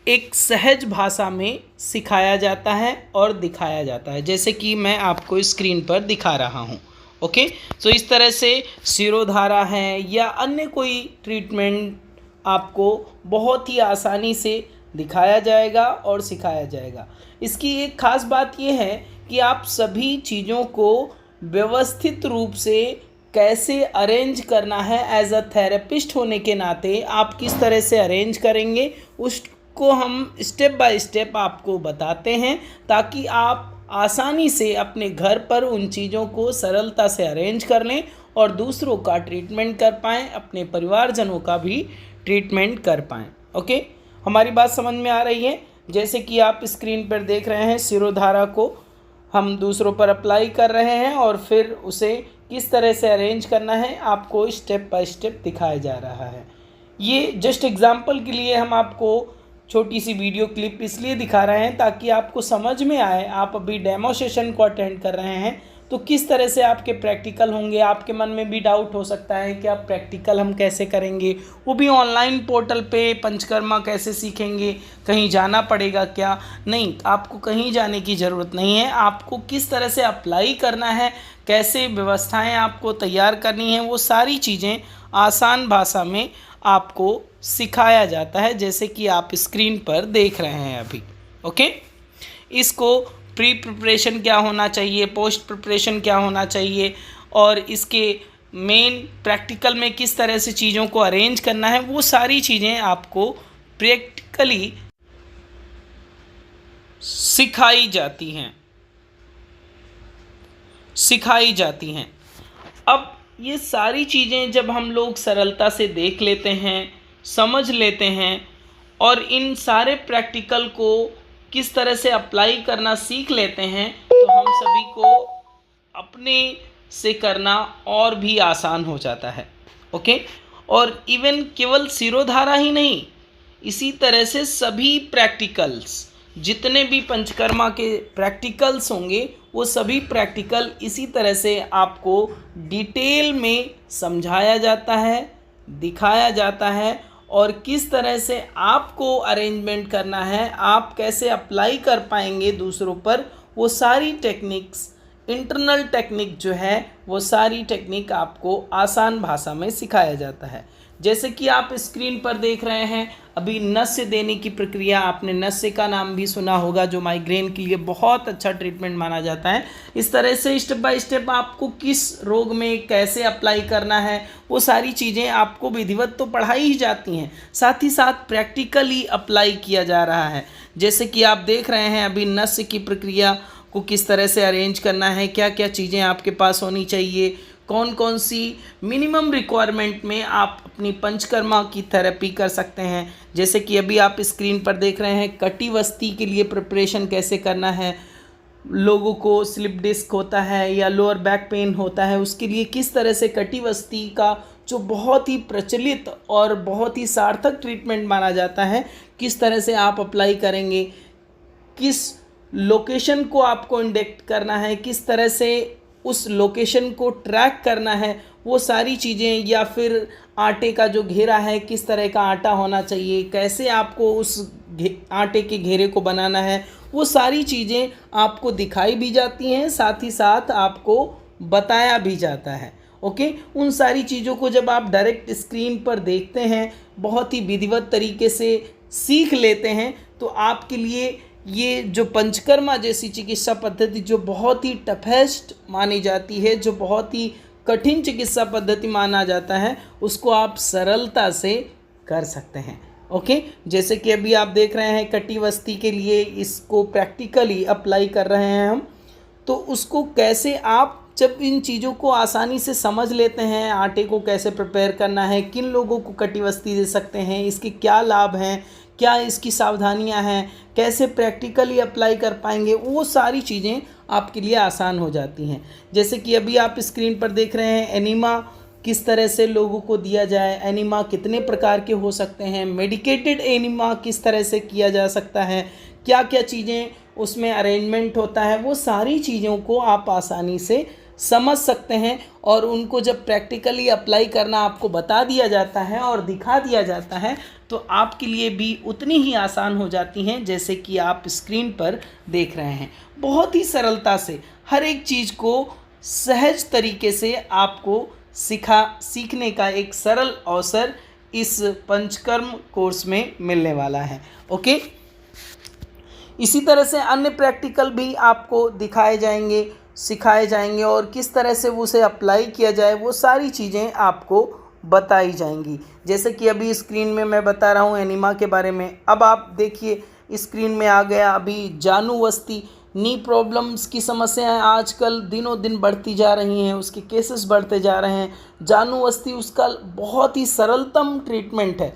एक सहज भाषा में सिखाया जाता है और दिखाया जाता है, जैसे कि मैं आपको स्क्रीन पर दिखा रहा हूँ। ओके, तो इस तरह से सिरोधारा है या अन्य कोई ट्रीटमेंट आपको बहुत ही आसानी से दिखाया जाएगा और सिखाया जाएगा। इसकी एक ख़ास बात यह है कि आप सभी चीज़ों को व्यवस्थित रूप से कैसे अरेंज करना है, एज अ थेरेपिस्ट होने के नाते आप किस तरह से अरेंज करेंगे उसको हम स्टेप बाय स्टेप आपको बताते हैं, ताकि आप आसानी से अपने घर पर उन चीज़ों को सरलता से अरेंज कर लें और दूसरों का ट्रीटमेंट कर पाएँ, अपने परिवारजनों का भी ट्रीटमेंट कर पाएँ। ओके, हमारी बात समझ में आ रही है? जैसे कि आप स्क्रीन पर देख रहे हैं, सिरोधारा को हम दूसरों पर अप्लाई कर रहे हैं और फिर उसे किस तरह से अरेंज करना है आपको स्टेप बाय स्टेप दिखाया जा रहा है। ये जस्ट एग्जांपल के लिए हम आपको छोटी सी वीडियो क्लिप इसलिए दिखा रहे हैं ताकि आपको समझ में आए। आप अभी डेमो सेशन को अटेंड कर रहे हैं तो किस तरह से आपके प्रैक्टिकल होंगे। आपके मन में भी डाउट हो सकता है कि आप प्रैक्टिकल हम कैसे करेंगे, वो भी ऑनलाइन पोर्टल पे पंचकर्मा कैसे सीखेंगे, कहीं जाना पड़ेगा क्या? नहीं, आपको कहीं जाने की ज़रूरत नहीं है। आपको किस तरह से अप्लाई करना है, कैसे व्यवस्थाएं आपको तैयार करनी है, वो सारी चीज़ें आसान भाषा में आपको सिखाया जाता है, जैसे कि आप स्क्रीन पर देख रहे हैं अभी। ओके, इसको प्री प्रिपरेशन क्या होना चाहिए, पोस्ट प्रिपरेशन क्या होना चाहिए और इसके मेन प्रैक्टिकल में किस तरह से चीज़ों को अरेंज करना है, वो सारी चीज़ें आपको प्रैक्टिकली सिखाई जाती हैं। अब ये सारी चीज़ें जब हम लोग सरलता से देख लेते हैं, समझ लेते हैं और इन सारे प्रैक्टिकल को किस तरह से अप्लाई करना सीख लेते हैं, तो हम सभी को अपने से करना और भी आसान हो जाता है। ओके, और इवन केवल सिरोधारा ही नहीं, इसी तरह से सभी प्रैक्टिकल्स, जितने भी पंचकर्मा के प्रैक्टिकल्स होंगे, वो सभी प्रैक्टिकल इसी तरह से आपको डिटेल में समझाया जाता है, दिखाया जाता है और किस तरह से आपको अरेंजमेंट करना है, आप कैसे अप्लाई कर पाएंगे दूसरों पर, वो सारी टेक्निक्स, इंटरनल टेक्निक जो है, वो सारी टेक्निक आपको आसान भाषा में सिखाया जाता है। जैसे कि आप स्क्रीन पर देख रहे हैं अभी नस्य देने की प्रक्रिया, आपने नस्य का नाम भी सुना होगा, जो माइग्रेन के लिए बहुत अच्छा ट्रीटमेंट माना जाता है। इस तरह से स्टेप बाय स्टेप आपको किस रोग में कैसे अप्लाई करना है, वो सारी चीज़ें आपको विधिवत तो पढ़ाई ही जाती हैं, साथ ही साथ प्रैक्टिकली अप्लाई किया जा रहा है। जैसे कि आप देख रहे हैं अभी नस्य की प्रक्रिया को किस तरह से अरेंज करना है, क्या क्या चीज़ें आपके पास होनी चाहिए, कौन कौन सी मिनिमम रिक्वायरमेंट में आप अपनी पंचकर्मा की थेरेपी कर सकते हैं। जैसे कि अभी आप स्क्रीन पर देख रहे हैं कटिवस्ती के लिए प्रिपरेशन कैसे करना है, लोगों को स्लिप डिस्क होता है या लोअर बैक पेन होता है, उसके लिए किस तरह से कटिवस्ती का जो बहुत ही प्रचलित और बहुत ही सार्थक ट्रीटमेंट माना जाता है, किस तरह से आप अप्लाई करेंगे, किस लोकेशन को आपको इंडेक्ट करना है, किस तरह से उस लोकेशन को ट्रैक करना है, वो सारी चीज़ें, या फिर आटे का जो घेरा है किस तरह का आटा होना चाहिए, कैसे आपको उस आटे के घेरे को बनाना है, वो सारी चीज़ें आपको दिखाई भी जाती हैं, साथ ही साथ आपको बताया भी जाता है। ओके, उन सारी चीज़ों को जब आप डायरेक्ट स्क्रीन पर देखते हैं, बहुत ही विधिवत तरीके से सीख लेते हैं, तो आपके लिए ये जो पंचकर्मा जैसी चिकित्सा पद्धति, जो बहुत ही टफेस्ट मानी जाती है, जो बहुत ही कठिन चिकित्सा पद्धति माना जाता है, उसको आप सरलता से कर सकते हैं। ओके, जैसे कि अभी आप देख रहे हैं कटी वस्ती के लिए इसको प्रैक्टिकली अप्लाई कर रहे हैं हम, तो उसको कैसे आप जब इन चीज़ों को आसानी से समझ लेते हैं, आटे को कैसे प्रिपेयर करना है, किन लोगों को कटी वस्ती दे सकते हैं, इसके क्या लाभ हैं, क्या इसकी सावधानियां हैं, कैसे प्रैक्टिकली अप्लाई कर पाएंगे, वो सारी चीज़ें आपके लिए आसान हो जाती हैं। जैसे कि अभी आप स्क्रीन पर देख रहे हैं एनीमा किस तरह से लोगों को दिया जाए, एनीमा कितने प्रकार के हो सकते हैं, मेडिकेटेड एनीमा किस तरह से किया जा सकता है, क्या क्या चीज़ें उसमें अरेंजमेंट होता है, वो सारी चीज़ों को आप आसानी से समझ सकते हैं। और उनको जब प्रैक्टिकली अप्लाई करना आपको बता दिया जाता है और दिखा दिया जाता है तो आपके लिए भी उतनी ही आसान हो जाती हैं जैसे कि आप स्क्रीन पर देख रहे हैं। बहुत ही सरलता से हर एक चीज़ को सहज तरीके से आपको सीखने का एक सरल अवसर इस पंचकर्म कोर्स में मिलने वाला है। ओके, इसी तरह से अन्य प्रैक्टिकल भी आपको दिखाए जाएंगे, सिखाए जाएंगे और किस तरह से उसे अप्लाई किया जाए वो सारी चीज़ें आपको बताई जाएंगी। जैसे कि अभी स्क्रीन में मैं बता रहा हूँ एनीमा के बारे में। अब आप देखिए स्क्रीन में आ गया अभी जानुवस्ती, नी प्रॉब्लम्स की समस्याएं आजकल दिनों दिन बढ़ती जा रही हैं, उसके केसेस बढ़ते जा रहे हैं। जानुवस्ती उसका बहुत ही सरलतम ट्रीटमेंट है।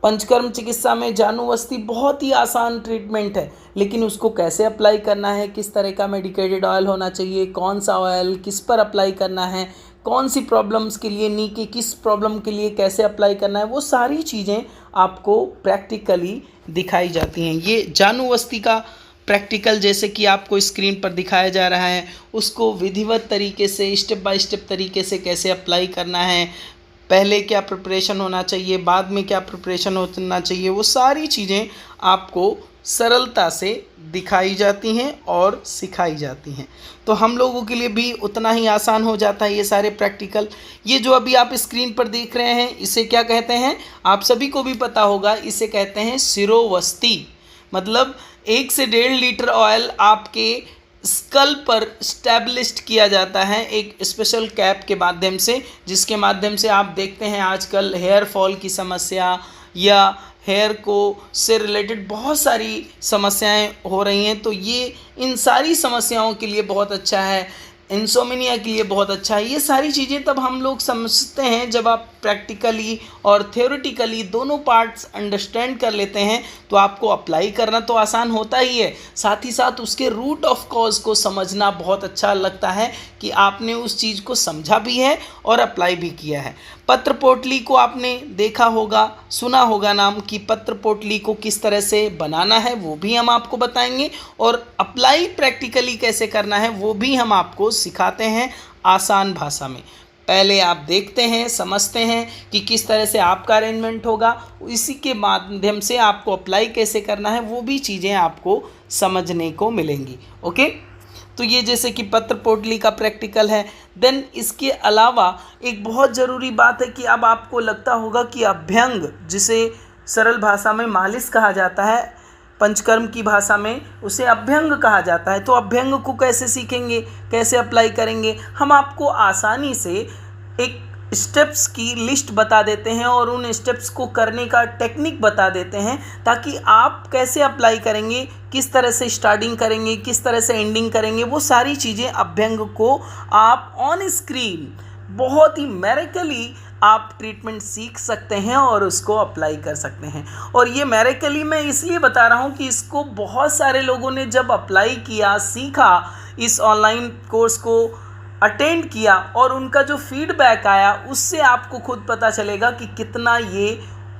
पंचकर्म चिकित्सा में जानुवस्ती बहुत ही आसान ट्रीटमेंट है, लेकिन उसको कैसे अप्लाई करना है, किस तरह का मेडिकेटेड ऑयल होना चाहिए, कौन सा ऑयल किस पर अप्लाई करना है, कौन सी प्रॉब्लम्स के लिए, नी के किस प्रॉब्लम के लिए कैसे अप्लाई करना है, वो सारी चीज़ें आपको प्रैक्टिकली दिखाई जाती हैं। ये जानुवस्ती का प्रैक्टिकल जैसे कि आपको स्क्रीन पर दिखाया जा रहा है, उसको विधिवत तरीके से स्टेप बाय स्टेप तरीके से कैसे अप्लाई करना है, पहले क्या प्रिपरेशन होना चाहिए, बाद में क्या प्रिपरेशन होना चाहिए, वो सारी चीज़ें आपको सरलता से दिखाई जाती हैं और सिखाई जाती हैं। तो हम लोगों के लिए भी उतना ही आसान हो जाता है ये सारे प्रैक्टिकल। ये जो अभी आप स्क्रीन पर देख रहे हैं इसे क्या कहते हैं, आप सभी को भी पता होगा, इसे कहते हैं शिरोवस्ती। मतलब 1 से 1.5 लीटर ऑयल आपके स्कल पर स्टैब्लिश्ड किया जाता है एक स्पेशल कैप के माध्यम से, जिसके माध्यम से आप देखते हैं आजकल हेयर फॉल की समस्या या हेयर को से रिलेटेड बहुत सारी समस्याएं हो रही हैं। तो ये इन सारी समस्याओं के लिए बहुत अच्छा है, इंसोमिनिया के लिए बहुत अच्छा है। ये सारी चीज़ें तब हम लोग समझते हैं जब आप प्रैक्टिकली और थ्योरेटिकली दोनों पार्ट्स अंडरस्टैंड कर लेते हैं, तो आपको अप्लाई करना तो आसान होता ही है, साथ ही साथ उसके रूट ऑफ कॉज को समझना बहुत अच्छा लगता है कि आपने उस चीज़ को समझा भी है और अप्लाई भी किया है। पत्र पोटली को आपने देखा होगा, सुना होगा नाम, कि पत्र पोटली को किस तरह से बनाना है वो भी हम आपको बताएंगे और अप्लाई प्रैक्टिकली कैसे करना है वो भी हम आपको सिखाते हैं आसान भाषा में। पहले आप देखते हैं, समझते हैं कि किस तरह से आपका अरेंजमेंट होगा, इसी के माध्यम से आपको अप्लाई कैसे करना है वो भी चीज़ें आपको समझने को मिलेंगी। ओके, तो ये जैसे कि पत्र पोटली का प्रैक्टिकल है। देन इसके अलावा एक बहुत ज़रूरी बात है कि अब आपको लगता होगा कि अभ्यंग, जिसे सरल भाषा में मालिश कहा जाता है, पंचकर्म की भाषा में उसे अभ्यंग कहा जाता है। तो अभ्यंग को कैसे सीखेंगे, कैसे अप्लाई करेंगे, हम आपको आसानी से एक स्टेप्स की लिस्ट बता देते हैं और उन स्टेप्स को करने का टेक्निक बता देते हैं, ताकि आप कैसे अप्लाई करेंगे, किस तरह से स्टार्टिंग करेंगे, किस तरह से एंडिंग करेंगे, वो सारी चीज़ें अभ्यंग को आप ऑन स्क्रीन बहुत ही मैरिकली आप ट्रीटमेंट सीख सकते हैं और उसको अप्लाई कर सकते हैं। और ये मैरिकली मैं इसलिए बता रहा हूँ कि इसको बहुत सारे लोगों ने जब अप्लाई किया, सीखा, इस ऑनलाइन कोर्स को अटेंड किया और उनका जो फीडबैक आया उससे आपको खुद पता चलेगा कि कितना ये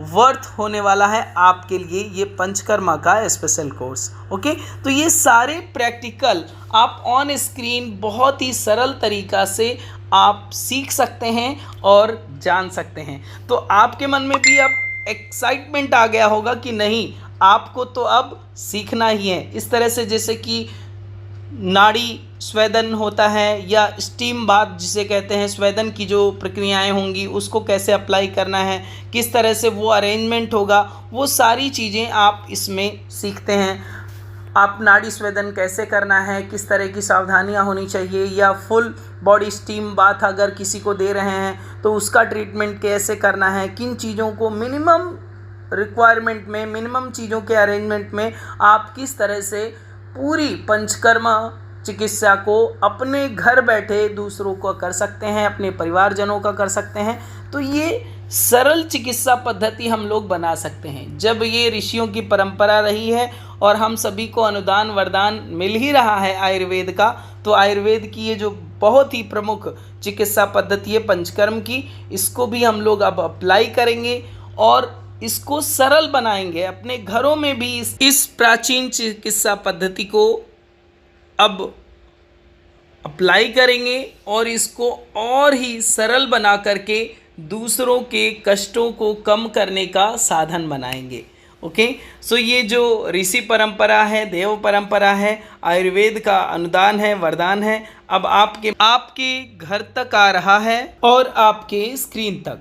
वर्थ होने वाला है आपके लिए ये पंचकर्मा का स्पेशल कोर्स। ओके, तो ये सारे प्रैक्टिकल आप ऑन स्क्रीन बहुत ही सरल तरीका से आप सीख सकते हैं और जान सकते हैं। तो आपके मन में भी अब एक्साइटमेंट आ गया होगा कि नहीं, आपको तो अब सीखना ही है। इस तरह से जैसे कि नाड़ी स्वेदन होता है या स्टीम बाथ जिसे कहते हैं, स्वेदन की जो प्रक्रियाएं होंगी उसको कैसे अप्लाई करना है, किस तरह से वो अरेंजमेंट होगा, वो सारी चीज़ें आप इसमें सीखते हैं। आप नाड़ी स्वेदन कैसे करना है, किस तरह की सावधानियां होनी चाहिए, या फुल बॉडी स्टीम बाथ अगर किसी को दे रहे हैं तो उसका ट्रीटमेंट कैसे करना है, किन चीज़ों को मिनिमम रिक्वायरमेंट में, मिनिमम चीज़ों के अरेंजमेंट में आप किस तरह से पूरी पंचकर्मा चिकित्सा को अपने घर बैठे दूसरों को कर सकते हैं, अपने परिवारजनों का कर सकते हैं। तो ये सरल चिकित्सा पद्धति हम लोग बना सकते हैं। जब ये ऋषियों की परंपरा रही है और हम सभी को अनुदान वरदान मिल ही रहा है आयुर्वेद का, तो आयुर्वेद की ये जो बहुत ही प्रमुख चिकित्सा पद्धति है पंचकर्म की, इसको भी हम लोग अब अप्लाई करेंगे और इसको सरल बनाएंगे। अपने घरों में भी इस प्राचीन चिकित्सा पद्धति को अब अप्लाई करेंगे और इसको और ही सरल बना करके दूसरों के कष्टों को कम करने का साधन बनाएंगे। ओके, सो ये जो ऋषि परंपरा है, देव परंपरा है, आयुर्वेद का अनुदान है, वरदान है, अब आपके घर तक आ रहा है और आपके स्क्रीन तक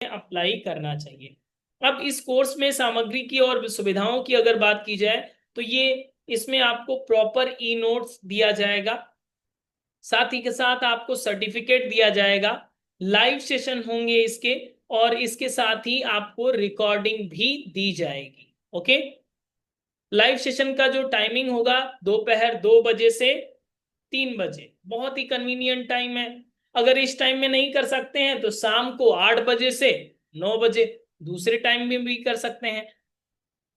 अप्लाई करना चाहिए। अब इस कोर्स में सामग्री की और सुविधाओं की अगर बात की जाए तो ये इसमें आपको प्रॉपर ई नोट्स दिया जाएगा, साथ ही के साथ आपको सर्टिफिकेट दिया जाएगा, लाइव सेशन होंगे इसके, और इसके साथ ही आपको रिकॉर्डिंग भी दी जाएगी। ओके, लाइव सेशन का जो टाइमिंग होगा दोपहर 2 बजे से 3 बजे, बहुत ही कन्वीनियंट टाइम है। अगर इस टाइम में नहीं कर सकते हैं तो शाम को 8 बजे से 9 बजे दूसरे टाइम में भी कर सकते हैं।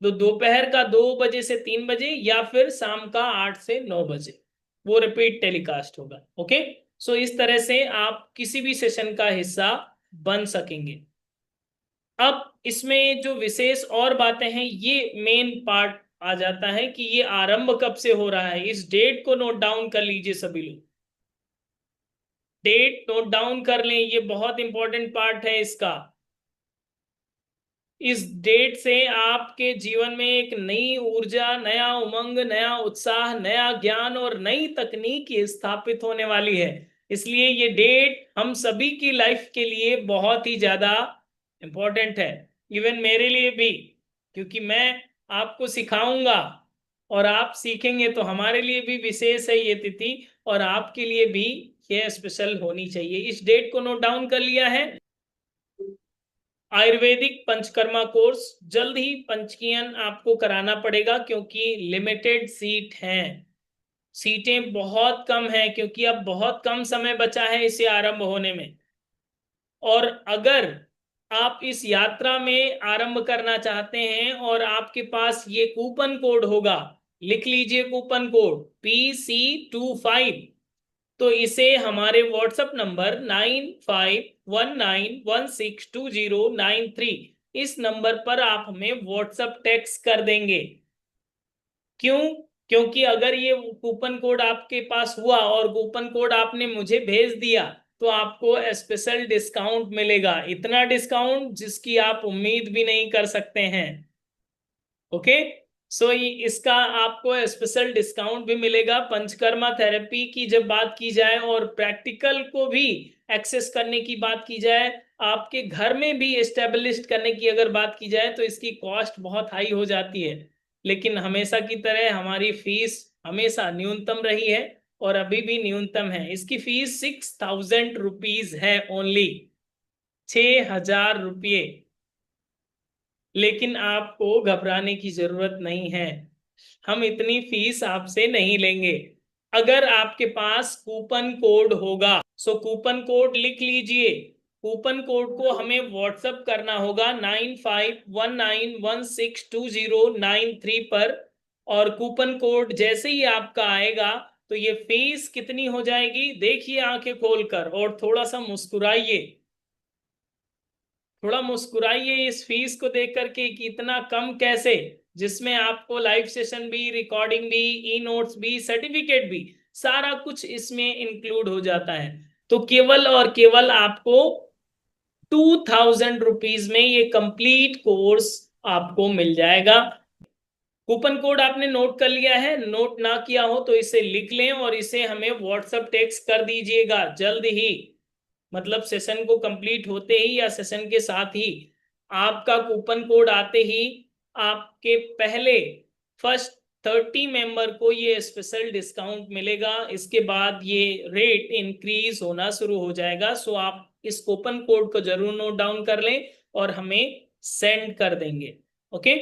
तो दोपहर का 2 बजे से 3 बजे या फिर शाम का 8 से 9 बजे वो रिपीट टेलीकास्ट होगा। ओके, सो इस तरह से आप किसी भी सेशन का हिस्सा बन सकेंगे। अब इसमें जो विशेष और बातें हैं, ये मेन पार्ट आ जाता है कि ये आरंभ कब से हो रहा है। इस डेट को नोट डाउन कर लीजिए सभी लोग, डेट नोट डाउन कर लें, ये बहुत इंपॉर्टेंट पार्ट है इसका। इस डेट से आपके जीवन में एक नई ऊर्जा, नया उमंग, नया उत्साह, नया ज्ञान और नई तकनीक स्थापित होने वाली है। इसलिए ये डेट हम सभी की लाइफ के लिए बहुत ही ज्यादा इंपॉर्टेंट है, इवन मेरे लिए भी, क्योंकि मैं आपको सिखाऊंगा और आप सीखेंगे, तो हमारे लिए भी विशेष है ये तिथि और आपके लिए भी ये स्पेशल होनी चाहिए। इस डेट को नोट डाउन कर लिया है। आयुर्वेदिक पंचकर्मा कोर्स जल्द ही पंचकीयन आपको कराना पड़ेगा, क्योंकि लिमिटेड सीट हैं, सीटें बहुत कम हैं, क्योंकि अब बहुत कम समय बचा है इसे आरंभ होने में। और अगर आप इस यात्रा में आरंभ करना चाहते हैं और आपके पास ये कूपन कोड होगा, लिख लीजिए कूपन कोड PC25, तो इसे हमारे व्हाट्सएप नंबर 9519162093 इस नंबर पर आप हमें व्हाट्सएप टेक्स्ट कर देंगे। क्यों? क्योंकि अगर ये कूपन कोड आपके पास हुआ और कूपन कोड आपने मुझे भेज दिया तो आपको स्पेशल डिस्काउंट मिलेगा, इतना डिस्काउंट जिसकी आप उम्मीद भी नहीं कर सकते हैं। ओके, सो इसका आपको स्पेशल डिस्काउंट भी मिलेगा। पंचकर्मा थेरेपी की जब बात की जाए और प्रैक्टिकल को भी एक्सेस करने की बात की जाए, आपके घर में भी एस्टेब्लिश करने की अगर बात की जाए, तो इसकी कॉस्ट बहुत हाई हो जाती है। लेकिन हमेशा की तरह हमारी फीस हमेशा न्यूनतम रही है और अभी भी न्यूनतम है। इसकी फीस 6000 रुपीज है, ओनली 6000 रुपये। लेकिन आपको घबराने की जरूरत नहीं है, हम इतनी फीस आपसे नहीं लेंगे अगर आपके पास कूपन कोड होगा। सो कूपन कोड लिख लीजिए, कूपन कोड को हमें व्हाट्सएप करना होगा 9519162093 पर, और कूपन कोड जैसे ही आपका आएगा तो ये फीस कितनी हो जाएगी देखिए आंखें खोलकर, और थोड़ा सा मुस्कुराइए, थोड़ा मुस्कुराइए इस फीस को देख करके कि इतना कम कैसे, जिसमें आपको लाइव सेशन भी, रिकॉर्डिंग भी, ई नोट्स भी, सर्टिफिकेट भी, सारा कुछ इसमें इंक्लूड हो जाता है। तो केवल और केवल आपको 2000 रुपीज में ये कंप्लीट कोर्स आपको मिल जाएगा। कूपन कोड आपने नोट कर लिया है? नोट ना किया हो तो इसे लिख लें और इसे हमें व्हाट्सएप टेक्स्ट कर दीजिएगा जल्द ही, मतलब सेशन को कंप्लीट होते ही या सेशन के साथ ही आपका कूपन कोड आते ही आपके पहले फर्स्ट 30 मेंबर को ये स्पेशल डिस्काउंट मिलेगा। इसके बाद ये रेट इंक्रीज होना शुरू हो जाएगा। सो आप इस कूपन कोड को जरूर नोट डाउन कर लें और हमें सेंड कर देंगे। ओके।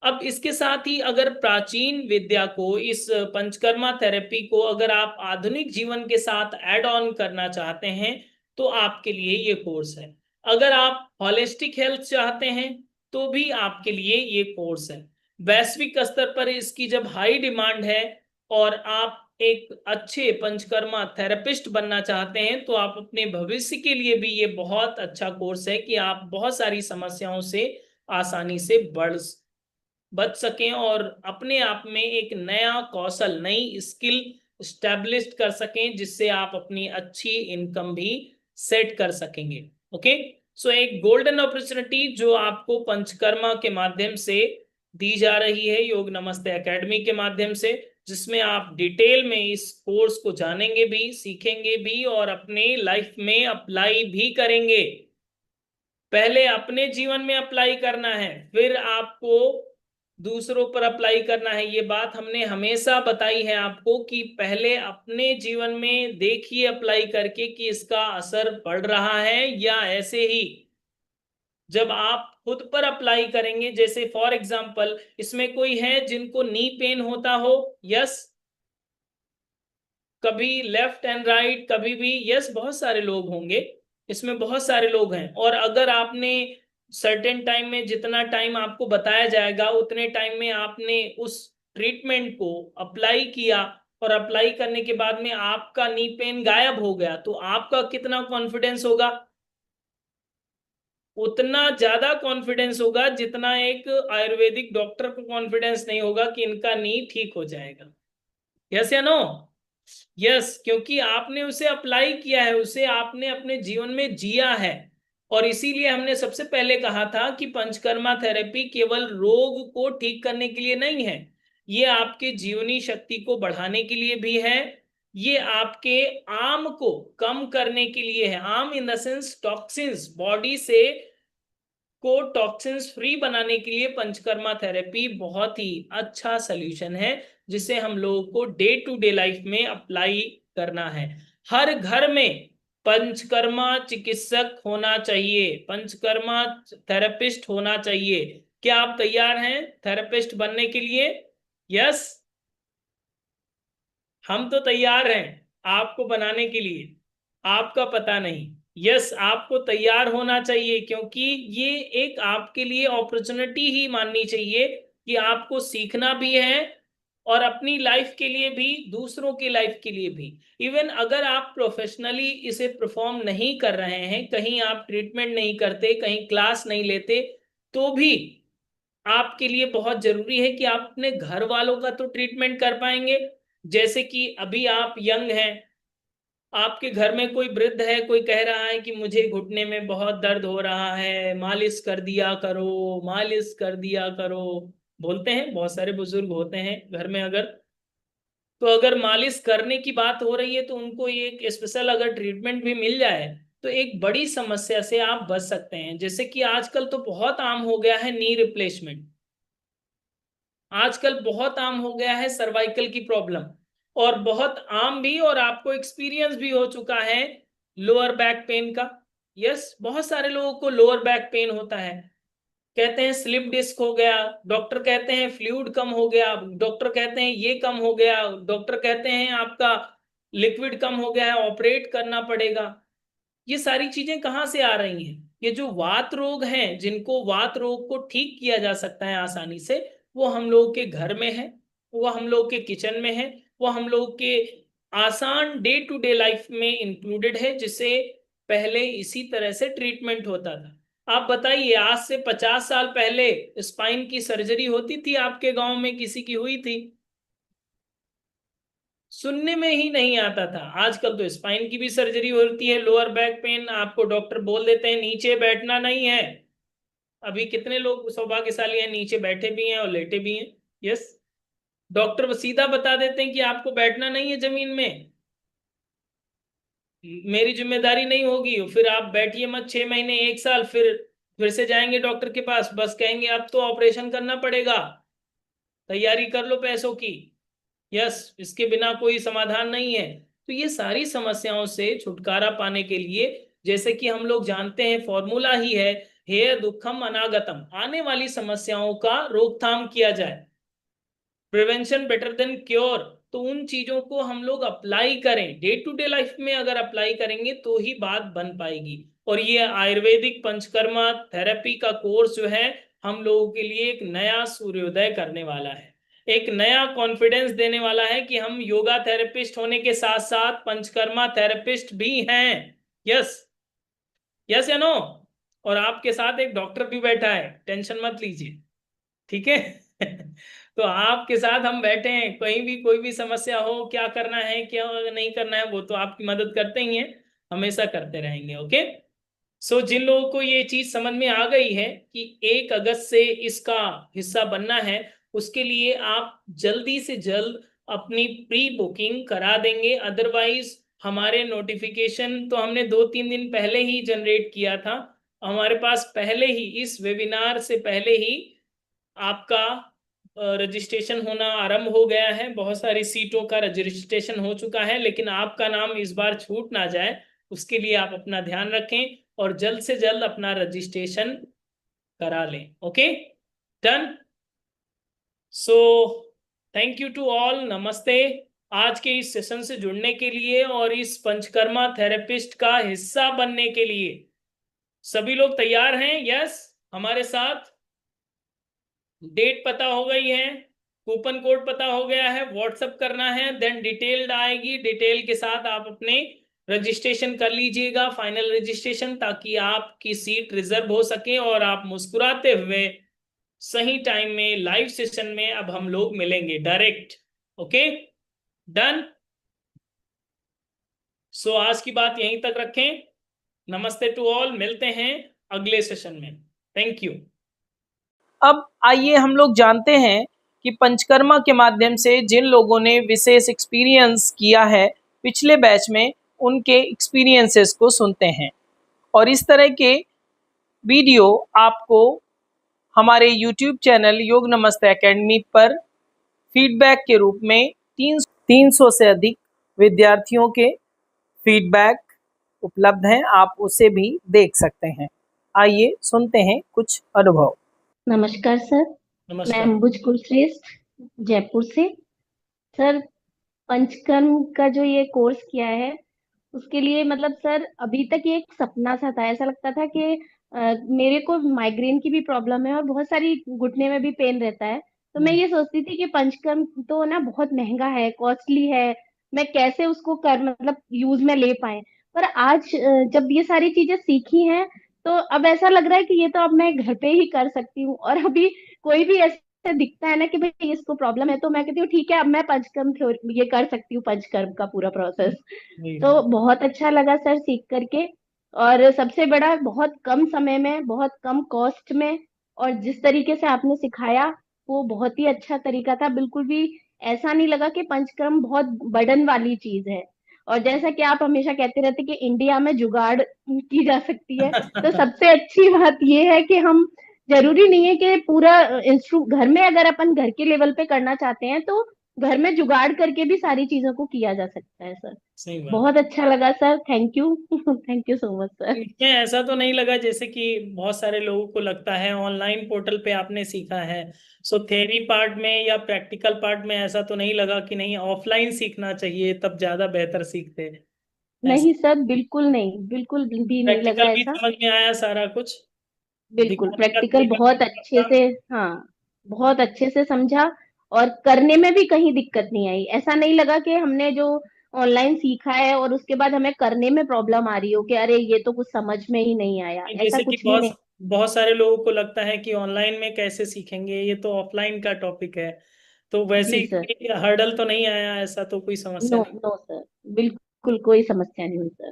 अब इसके साथ ही अगर प्राचीन विद्या को, इस पंचकर्मा थेरेपी को अगर आप आधुनिक जीवन के साथ ऐड ऑन करना चाहते हैं तो आपके लिए ये कोर्स है। अगर आप होलिस्टिक हेल्थ चाहते हैं तो भी आपके लिए ये कोर्स है। वैश्विक स्तर पर इसकी जब हाई डिमांड है और आप एक अच्छे पंचकर्मा थेरेपिस्ट बनना चाहते हैं तो आप अपने भविष्य के लिए भी ये बहुत अच्छा कोर्स है कि आप बहुत सारी समस्याओं से आसानी से बच सकें और अपने आप में एक नया कौशल, नई स्किल स्टैब्लिश कर सकें, जिससे आप अपनी अच्छी इनकम भी सेट कर सकेंगे। ओके। सो एक गोल्डन अपॉर्चुनिटी जो आपको पंचकर्मा के माध्यम से दी जा रही है, योग नमस्ते एकेडमी के माध्यम से, जिसमें आप डिटेल में इस कोर्स को जानेंगे भी, सीखेंगे भी और अपने लाइफ में अप्लाई भी करेंगे। पहले अपने जीवन में अप्लाई करना है, फिर आपको दूसरों पर अप्लाई करना है। ये बात हमने हमेशा बताई है आपको कि पहले अपने जीवन में देखिए अप्लाई करके कि इसका असर पड़ रहा है या ऐसे ही। जब आप खुद पर अप्लाई करेंगे, जैसे फॉर एग्जांपल इसमें कोई है जिनको नी पेन होता हो? यस। कभी लेफ्ट एंड राइट, कभी भी? यस, बहुत सारे लोग होंगे, इसमें बहुत सारे लोग हैं। और अगर आपने सर्टेन टाइम में, जितना टाइम आपको बताया जाएगा उतने टाइम में आपने उस ट्रीटमेंट को अप्लाई किया और अप्लाई करने के बाद में आपका नी पेन गायब हो गया, तो आपका कितना कॉन्फिडेंस होगा? उतना ज्यादा कॉन्फिडेंस होगा जितना एक आयुर्वेदिक डॉक्टर को कॉन्फिडेंस नहीं होगा कि इनका नी ठीक हो जाएगा। यस या नो? यस, क्योंकि आपने उसे अप्लाई किया है, उसे आपने अपने जीवन में जिया है। और इसीलिए हमने सबसे पहले कहा था कि पंचकर्मा थेरेपी केवल रोग को ठीक करने के लिए नहीं है, ये आपके जीवनी शक्ति को बढ़ाने के लिए भी है। ये आपके आम को कम करने के लिए है। आम in the sense toxins, body से को टॉक्सिन्स फ्री बनाने के लिए पंचकर्मा थेरेपी बहुत ही अच्छा सलूशन है, जिसे हम लोगों को डे टू डे लाइफ में अप्लाई करना है। हर घर में पंचकर्मा चिकित्सक होना चाहिए, पंचकर्मा थेरेपिस्ट होना चाहिए। क्या आप तैयार हैं थेरेपिस्ट बनने के लिए? यस, हम तो तैयार हैं आपको बनाने के लिए, आपका पता नहीं। यस, आपको तैयार होना चाहिए, क्योंकि ये एक आपके लिए अपॉर्चुनिटी ही माननी चाहिए कि आपको सीखना भी है और अपनी लाइफ के लिए भी, दूसरों की लाइफ के लिए भी। इवन अगर आप प्रोफेशनली इसे परफॉर्म नहीं कर रहे हैं, कहीं आप ट्रीटमेंट नहीं करते, कहीं क्लास नहीं लेते, तो भी आपके लिए बहुत जरूरी है कि आप अपने घर वालों का तो ट्रीटमेंट कर पाएंगे। जैसे कि अभी आप यंग हैं, आपके घर में कोई वृद्ध है, कोई कह रहा है कि मुझे घुटने में बहुत दर्द हो रहा है, मालिश कर दिया करो, मालिश कर दिया करो, बोलते हैं। बहुत सारे बुजुर्ग होते हैं घर में अगर, तो अगर मालिश करने की बात हो रही है तो उनको एक स्पेशल अगर ट्रीटमेंट भी मिल जाए तो एक बड़ी समस्या से आप बच सकते हैं। जैसे कि आजकल तो बहुत आम हो गया है नी रिप्लेसमेंट, आजकल बहुत आम हो गया है सर्वाइकल की प्रॉब्लम, और बहुत आम भी, और आपको एक्सपीरियंस भी हो चुका है लोअर बैक पेन का। यस, बहुत सारे लोगों को लोअर बैक पेन होता है। कहते हैं स्लिप डिस्क हो गया, डॉक्टर कहते हैं फ्लूइड कम हो गया, डॉक्टर कहते हैं ये कम हो गया, डॉक्टर कहते हैं आपका लिक्विड कम हो गया है, ऑपरेट करना पड़ेगा। ये सारी चीजें कहाँ से आ रही हैं? ये जो वात रोग हैं, जिनको वात रोग को ठीक किया जा सकता है आसानी से, वो हम लोग के घर में है, वो हम लोग के किचन में है, वो हम लोग के आसान डे टू डे लाइफ में इंक्लूडेड है, जिसे पहले इसी तरह से ट्रीटमेंट होता था। आप बताइए, आज से 50 साल पहले स्पाइन की सर्जरी होती थी? आपके गांव में किसी की हुई थी? सुनने में ही नहीं आता था। आजकल तो स्पाइन की भी सर्जरी होती है। लोअर बैक पेन, आपको डॉक्टर बोल देते हैं नीचे बैठना नहीं है। अभी कितने लोग सौभाग्यशाली हैं, नीचे बैठे भी हैं और लेटे भी हैं। यस, डॉक्टर सीधा बता देते हैं कि आपको बैठना नहीं है जमीन में, मेरी जिम्मेदारी नहीं होगी। फिर आप बैठिए मत 6 महीने 1 साल, फिर फिर से जाएंगे डॉक्टर के पास, बस कहेंगे अब तो ऑपरेशन करना पड़ेगा, तैयारी कर लो पैसों की, यस, इसके बिना कोई समाधान नहीं है। तो ये सारी समस्याओं से छुटकारा पाने के लिए, जैसे कि हम लोग जानते हैं फॉर्मूला ही है, हे दुखम अनागतम, आने वाली समस्याओं का रोकथाम किया जाए, प्रिवेंशन बेटर देन क्योर। तो उन चीजों को हम लोग अप्लाई करें डे टू डे लाइफ में, अगर अप्लाई करेंगे तो ही बात बन पाएगी। और ये आयुर्वेदिक पंचकर्मा थेरेपी का कोर्स जो है हम लोगों के लिए एक नया सूर्योदय करने वाला है, एक नया कॉन्फिडेंस देने वाला है कि हम योगा थेरेपिस्ट होने के साथ साथ पंचकर्मा थेरेपिस्ट भी हैं। यस, यस या नो। और आपके साथ एक डॉक्टर भी बैठा है, टेंशन मत लीजिए, ठीक है। तो आपके साथ हम बैठे हैं, कहीं भी कोई भी समस्या हो, क्या करना है क्या नहीं करना है, वो तो आपकी मदद करते ही हैं, हमेशा करते रहेंगे। ओके। सो जिन लोगों को ये चीज समझ में आ गई है कि 1 अगस्त से इसका हिस्सा बनना है, उसके लिए आप जल्दी से जल्द अपनी प्री बुकिंग करा देंगे। अदरवाइज हमारे नोटिफिकेशन तो हमने 2-3 दिन पहले ही जनरेट किया था, हमारे पास पहले ही इस वेबिनार से पहले ही आपका रजिस्ट्रेशन होना आरंभ हो गया है, बहुत सारी सीटों का रजिस्ट्रेशन हो चुका है, लेकिन आपका नाम इस बार छूट ना जाए उसके लिए आप अपना ध्यान रखें और जल्द से जल्द अपना रजिस्ट्रेशन करा लें। Okay, done. So thank you to all, नमस्ते। आज के इस सेशन से जुड़ने के लिए और इस पंचकर्मा थेरेपिस्ट का हिस्सा बनने के लिए सभी लोग तैयार हैं? यस, हमारे साथ। डेट पता हो गई है, कूपन कोड पता हो गया है, व्हाट्सअप करना है, देन डिटेल्ड आएगी, डिटेल के साथ आप अपने रजिस्ट्रेशन कर लीजिएगा, फाइनल रजिस्ट्रेशन, ताकि आपकी सीट रिजर्व हो सके और आप मुस्कुराते हुए सही टाइम में लाइव सेशन में अब हम लोग मिलेंगे डायरेक्ट। Okay, done. सो आज की बात यहीं तक रखें। नमस्ते टू ऑल, मिलते हैं अगले सेशन में। Thank you. अब आइए हम लोग जानते हैं कि पंचकर्मा के माध्यम से जिन लोगों ने विशेष एक्सपीरियंस किया है पिछले बैच में, उनके एक्सपीरियंसेस को सुनते हैं। और इस तरह के वीडियो आपको हमारे यूट्यूब चैनल योग नमस्ते एकेडमी पर फीडबैक के रूप में 300 से अधिक विद्यार्थियों के फीडबैक उपलब्ध हैं, आप उसे भी देख सकते हैं। आइए सुनते हैं कुछ अनुभव। नमस्कार सर, मैं नमस्कार। अंबुज कुलश्रेष्ठ जयपुर से। सर, पंचकर्म का जो ये कोर्स किया है उसके लिए मतलब सर अभी तक ये एक सपना सा था। ऐसा लगता था कि मेरे को माइग्रेन की भी प्रॉब्लम है और बहुत सारी घुटने में भी पेन रहता है। तो मैं ये सोचती थी कि पंचकर्म तो ना बहुत महंगा है, कॉस्टली है, मैं कैसे उसको कर मतलब यूज में ले पाए। पर आज जब ये सारी चीजें सीखी हैं तो अब ऐसा लग रहा है कि ये तो अब मैं घर पे ही कर सकती हूँ। और अभी कोई भी ऐसे दिखता है ना कि भाई इसको प्रॉब्लम है तो मैं कहती हूँ ठीक है, अब मैं पंचकर्म ये कर सकती हूँ, पंचकर्म का पूरा प्रोसेस। तो बहुत अच्छा लगा सर सीख करके। और सबसे बड़ा, बहुत कम समय में, बहुत कम कॉस्ट में, और जिस तरीके से आपने सिखाया वो बहुत ही अच्छा तरीका था। बिल्कुल भी ऐसा नहीं लगा कि पंचकर्म बहुत बर्डन वाली चीज है। और जैसा कि आप हमेशा कहते रहते कि इंडिया में जुगाड़ की जा सकती है, तो सबसे अच्छी बात ये है कि हम, जरूरी नहीं है कि पूरा इंस्ट्रू घर में, अगर अपन घर के लेवल पे करना चाहते हैं तो घर में जुगाड़ करके भी सारी चीजों को किया जा सकता है सर। सही बात। बहुत अच्छा लगा sir, thank you. Thank you so much sir. इसमें ऐसा तो नहीं लगा जैसे कि बहुत सारे लोगों को लगता है ऑनलाइन पोर्टल पे आपने सीखा है, सो थ्योरी पार्ट में या प्रैक्टिकल पार्ट में ऐसा तो नहीं लगा कि नहीं ऑफलाइन सीखना चाहिए तब ज्यादा बेहतर सीखते हैं? ऐसा नहीं सर, बिल्कुल नहीं, बिल्कुल भी नहीं लगा प्रैक्टिकल भी ऐसा। समझ में आया सारा कुछ, बिल्कुल दिखाने का प्रैक्टिकल तरीका बहुत भी अच्छे था। से, हाँ, बहुत अच्छे से समझा। और करने में भी कहीं दिक्कत नहीं आई। ऐसा नहीं लगा कि हमने जो ऑनलाइन सीखा है और उसके बाद हमें करने में प्रॉब्लम आ रही हो कि अरे ये तो कुछ समझ में ही नहीं आया, ऐसा जैसे कि कुछ भी नहीं। बहुत बहुत सारे लोगों को लगता है कि ऑनलाइन में कैसे सीखेंगे, ये तो ऑफलाइन का टॉपिक है, तो वैसे जी ही सर। कोई हर्डल तो नहीं आया, ऐसा तो कोई समस्या नो नहीं? नो सर, बिल्कुल कोई समस्या नहीं हुई सर।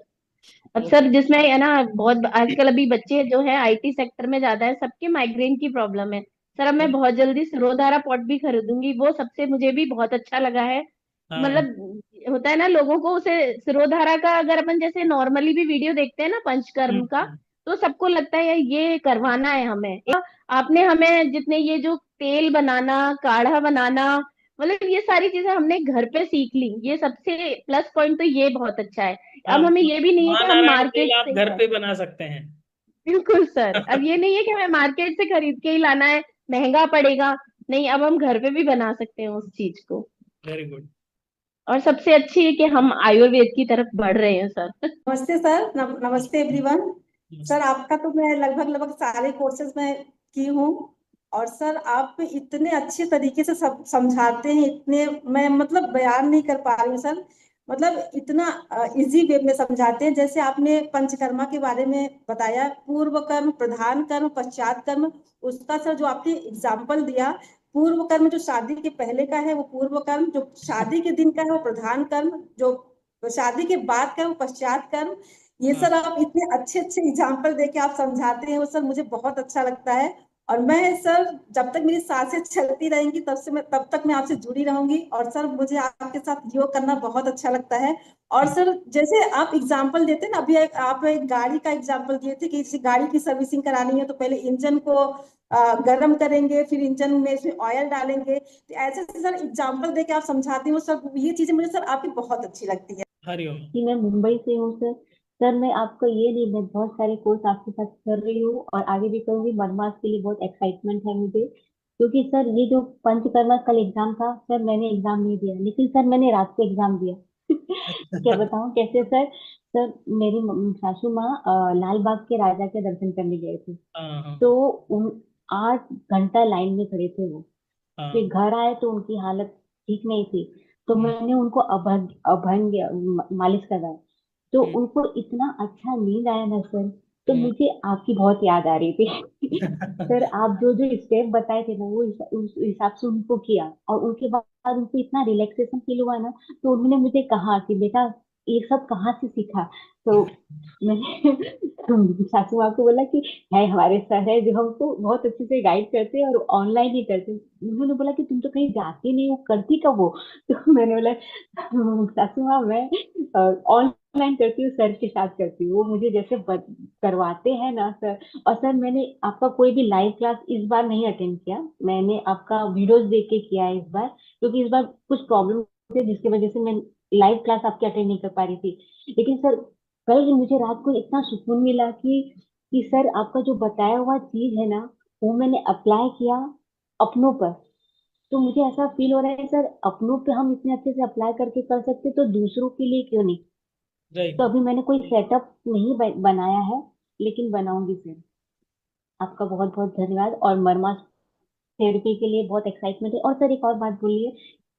अब ओ, सर जिसमें है ना, बहुत आजकल अभी बच्चे जो है आईटी सेक्टर में ज्यादा है, सबके माइग्रेन की प्रॉब्लम है। सर अब मैं बहुत जल्दी सिरोधारा पॉट भी खरीदूंगी, वो सबसे मुझे भी बहुत अच्छा लगा है। हाँ। मतलब होता है ना लोगों को उसे सिरोधारा का, अगर अपन जैसे नॉर्मली भी वीडियो देखते हैं ना हम्म, पंचकर्म का, तो सबको लगता है यार ये करवाना है हमें। आपने हमें जितने ये जो तेल बनाना, काढ़ा बनाना, मतलब ये सारी चीजें हमने घर पे सीख ली, ये सबसे प्लस पॉइंट तो ये बहुत अच्छा है। हाँ, अब हमें ये भी नहीं है कि हम महानारायण तेल मार्केट आप से, घर पे बना सकते हैं। बिल्कुल सर, अब ये नहीं है कि हमें मार्केट से खरीद के ही लाना है, महंगा पड़ेगा। नहीं, अब हम घर पे भी बना सकते हैं उस चीज को। Very good. और सबसे अच्छी है कि हम आयुर्वेद की तरफ बढ़ रहे हैं सर। नमस्ते सर, नमस्ते एवरीवन। सर आपका तो मैं लगभग लगभग सारे कोर्सेज में की हूँ। और सर आप इतने अच्छे तरीके से सब समझाते हैं, इतने मैं मतलब बयान नहीं कर पा रही हूँ सर। मतलब इतना इजी वे में समझाते हैं। जैसे आपने पंचकर्मा के बारे में बताया, पूर्व कर्म, प्रधान कर्म, पश्चात कर्म, उसका सर जो आपने एग्जाम्पल दिया, पूर्व कर्म जो शादी के पहले का है वो पूर्व कर्म, जो शादी के दिन का है वो प्रधान कर्म, जो शादी के बाद का वो पश्चात कर्म। ये हाँ, सर आप इतने अच्छे अच्छे एग्जाम्पल देके आप समझाते हैं, वो सर मुझे बहुत अच्छा लगता है। और मैं सर जब तक मेरी सांसें चलती रहेंगी तब तक मैं आपसे जुड़ी रहूंगी। और सर मुझे आपके साथ योग करना बहुत अच्छा लगता है। और सर जैसे आप एग्जाम्पल देते हैं ना, अभी आप एक गाड़ी का एग्जाम्पल दिए थे कि जैसे गाड़ी की सर्विसिंग करानी है तो पहले इंजन को गर्म करेंगे, फिर इंजन में इसमें ऑयल डालेंगे। तो ऐसे ऐसे सर एग्जाम्पल देके आप समझाते हैं, सर ये चीजें मुझे सर आपकी बहुत अच्छी लगती है। हरिओम। कि मैं मुंबई से हूँ सर। सर मैं आपको ये नहीं, मैं बहुत सारे कोर्स आपके साथ कर रही हूँ और आगे भी करूंगी। मरमास के लिए बहुत एक्साइटमेंट है मुझे, क्योंकि सर ये जो पंचकर्मा कल एग्जाम था सर, मैंने एग्जाम नहीं दिया, लेकिन सर मैंने रात को एग्जाम दिया। क्या बताऊँ कैसे सर। सर मेरी सासू माँ लाल बाग के राजा के दर्शन करने गए थे। हाँ हाँ तो उन 8 घंटा लाइन में खड़े थे वो। फिर हाँ। घर आए तो उनकी हालत ठीक नहीं थी। तो हम्म, मैंने उनको अभंग अभंग मालिश करवाया। तो हम्म, उनको इतना अच्छा नींद आया ना सर। तो हम्म। मुझे आपकी बहुत याद आ रही थी। सर आप जो जो स्टेप बताए थे ना, वो उस हिसाब से उनको किया, और उनके बाद उनको इतना रिलैक्सेशन फील हुआ ना। तो उन्होंने मुझे कहा कि बेटा ये सब कहाँ से सीखा। तो मैंने सासू माँ को बोला कि है हमारे सर है जो हमको बहुत अच्छे से गाइड करते हैं और ऑनलाइन ही करते हैं। उन्होंने बोला कि तुम तो कहीं जाती नहीं हो, करती कब हो। तो मैंने बोला सासू माँ मैं ऑनलाइन करती हूँ, सर के साथ करती हूँ, वो मुझे जैसे करवाते हैं ना सर। और सर मैंने आपका कोई भी लाइव क्लास इस बार नहीं अटेंड किया, मैंने आपका वीडियोस देख के किया है इस बार, क्योंकि इस बार कुछ प्रॉब्लम थे जिसकी वजह से मैं लाइव क्लास आपकी अटेंड नहीं कर पा रही थी। लेकिन सर कल मुझे रात को इतना सुकून मिला कि सर आपका जो बताया हुआ चीज है ना, वो मैंने अप्लाई किया अपनों पर। तो मुझे ऐसा फील हो रहा है सर, अपनों पे हम इतने अच्छे से अप्लाई करके कर सकते, तो दूसरों के लिए क्यों नहीं। राइट। तो अभी मैंने कोई सेटअप नहीं बनाया है, लेकिन बनाऊंगी सर। आपका बहुत बहुत धन्यवाद। और मरमा थेरेपी के लिए बहुत एक्साइटमेंट है। और सर एक और बात बोलिए,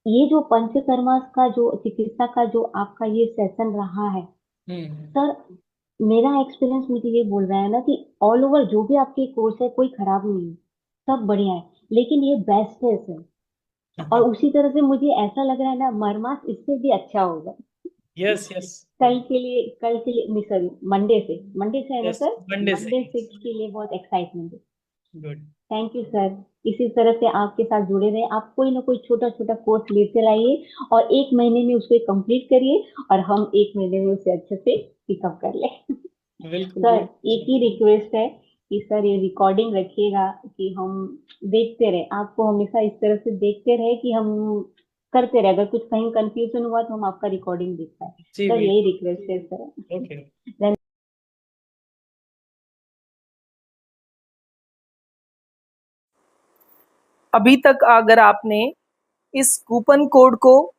ये जो पंचकर्मा का जो चिकित्सा का जो आपका ये सेशन रहा है हम्म। सर, मेरा एक्सपीरियंस मुझे ये बोल रहा है ना कि ऑल ओवर जो भी आपके कोर्स है कोई खराब नहीं है, सब बढ़िया है, लेकिन ये बेस्ट है सर। और उसी तरह से मुझे ऐसा लग रहा है ना, मरमास इससे भी अच्छा होगा। यस यस कल के लिए नहीं, सॉरी, मंडे से है ना यस। सर। मंडे से। मंडे से के लिए बहुत एक्साइटमेंट है। गुड। Thank you sir. इसी तरह से आपके साथ जुड़े रहे, आप कोई ना कोई छोटा छोटा कोर्स लेते रहिए और 1 महीने में उसको कंप्लीट करिए, और हम 1 महीने में उसे अच्छे से पिकअप कर लें। बिल्कुल सर एक बिल्कुल। ही रिक्वेस्ट है कि सर ये रिकॉर्डिंग रखिएगा, कि हम देखते रहे, आपको हमेशा इस तरह से देखते रहे कि हम करते रहे, अगर कुछ कहीं कंफ्यूजन हुआ तो हम आपका रिकॉर्डिंग देख पाए। जी सर यही बिल्कुल। रिक्वेस्ट है सर। ओके। अभी तक अगर आपने इस कूपन कोड को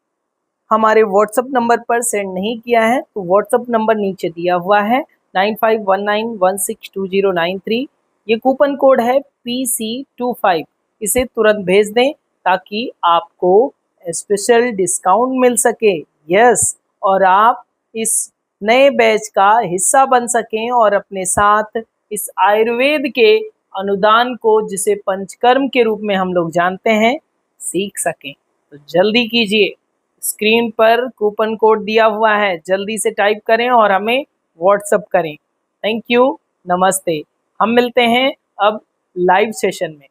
हमारे व्हाट्सएप नंबर पर सेंड नहीं किया है तो व्हाट्सएप नंबर नीचे दिया हुआ है 9519162093। ये कूपन कोड है PC25। इसे तुरंत भेज दें ताकि आपको स्पेशल डिस्काउंट मिल सके। यस, और आप इस नए बैच का हिस्सा बन सकें और अपने साथ इस आयुर्वेद के अनुदान को, जिसे पंचकर्म के रूप में हम लोग जानते हैं, सीख सकें। तो जल्दी कीजिए, स्क्रीन पर कूपन कोड दिया हुआ है, जल्दी से टाइप करें और हमें व्हाट्सअप करें। थैंक यू, नमस्ते। हम मिलते हैं अब लाइव सेशन में।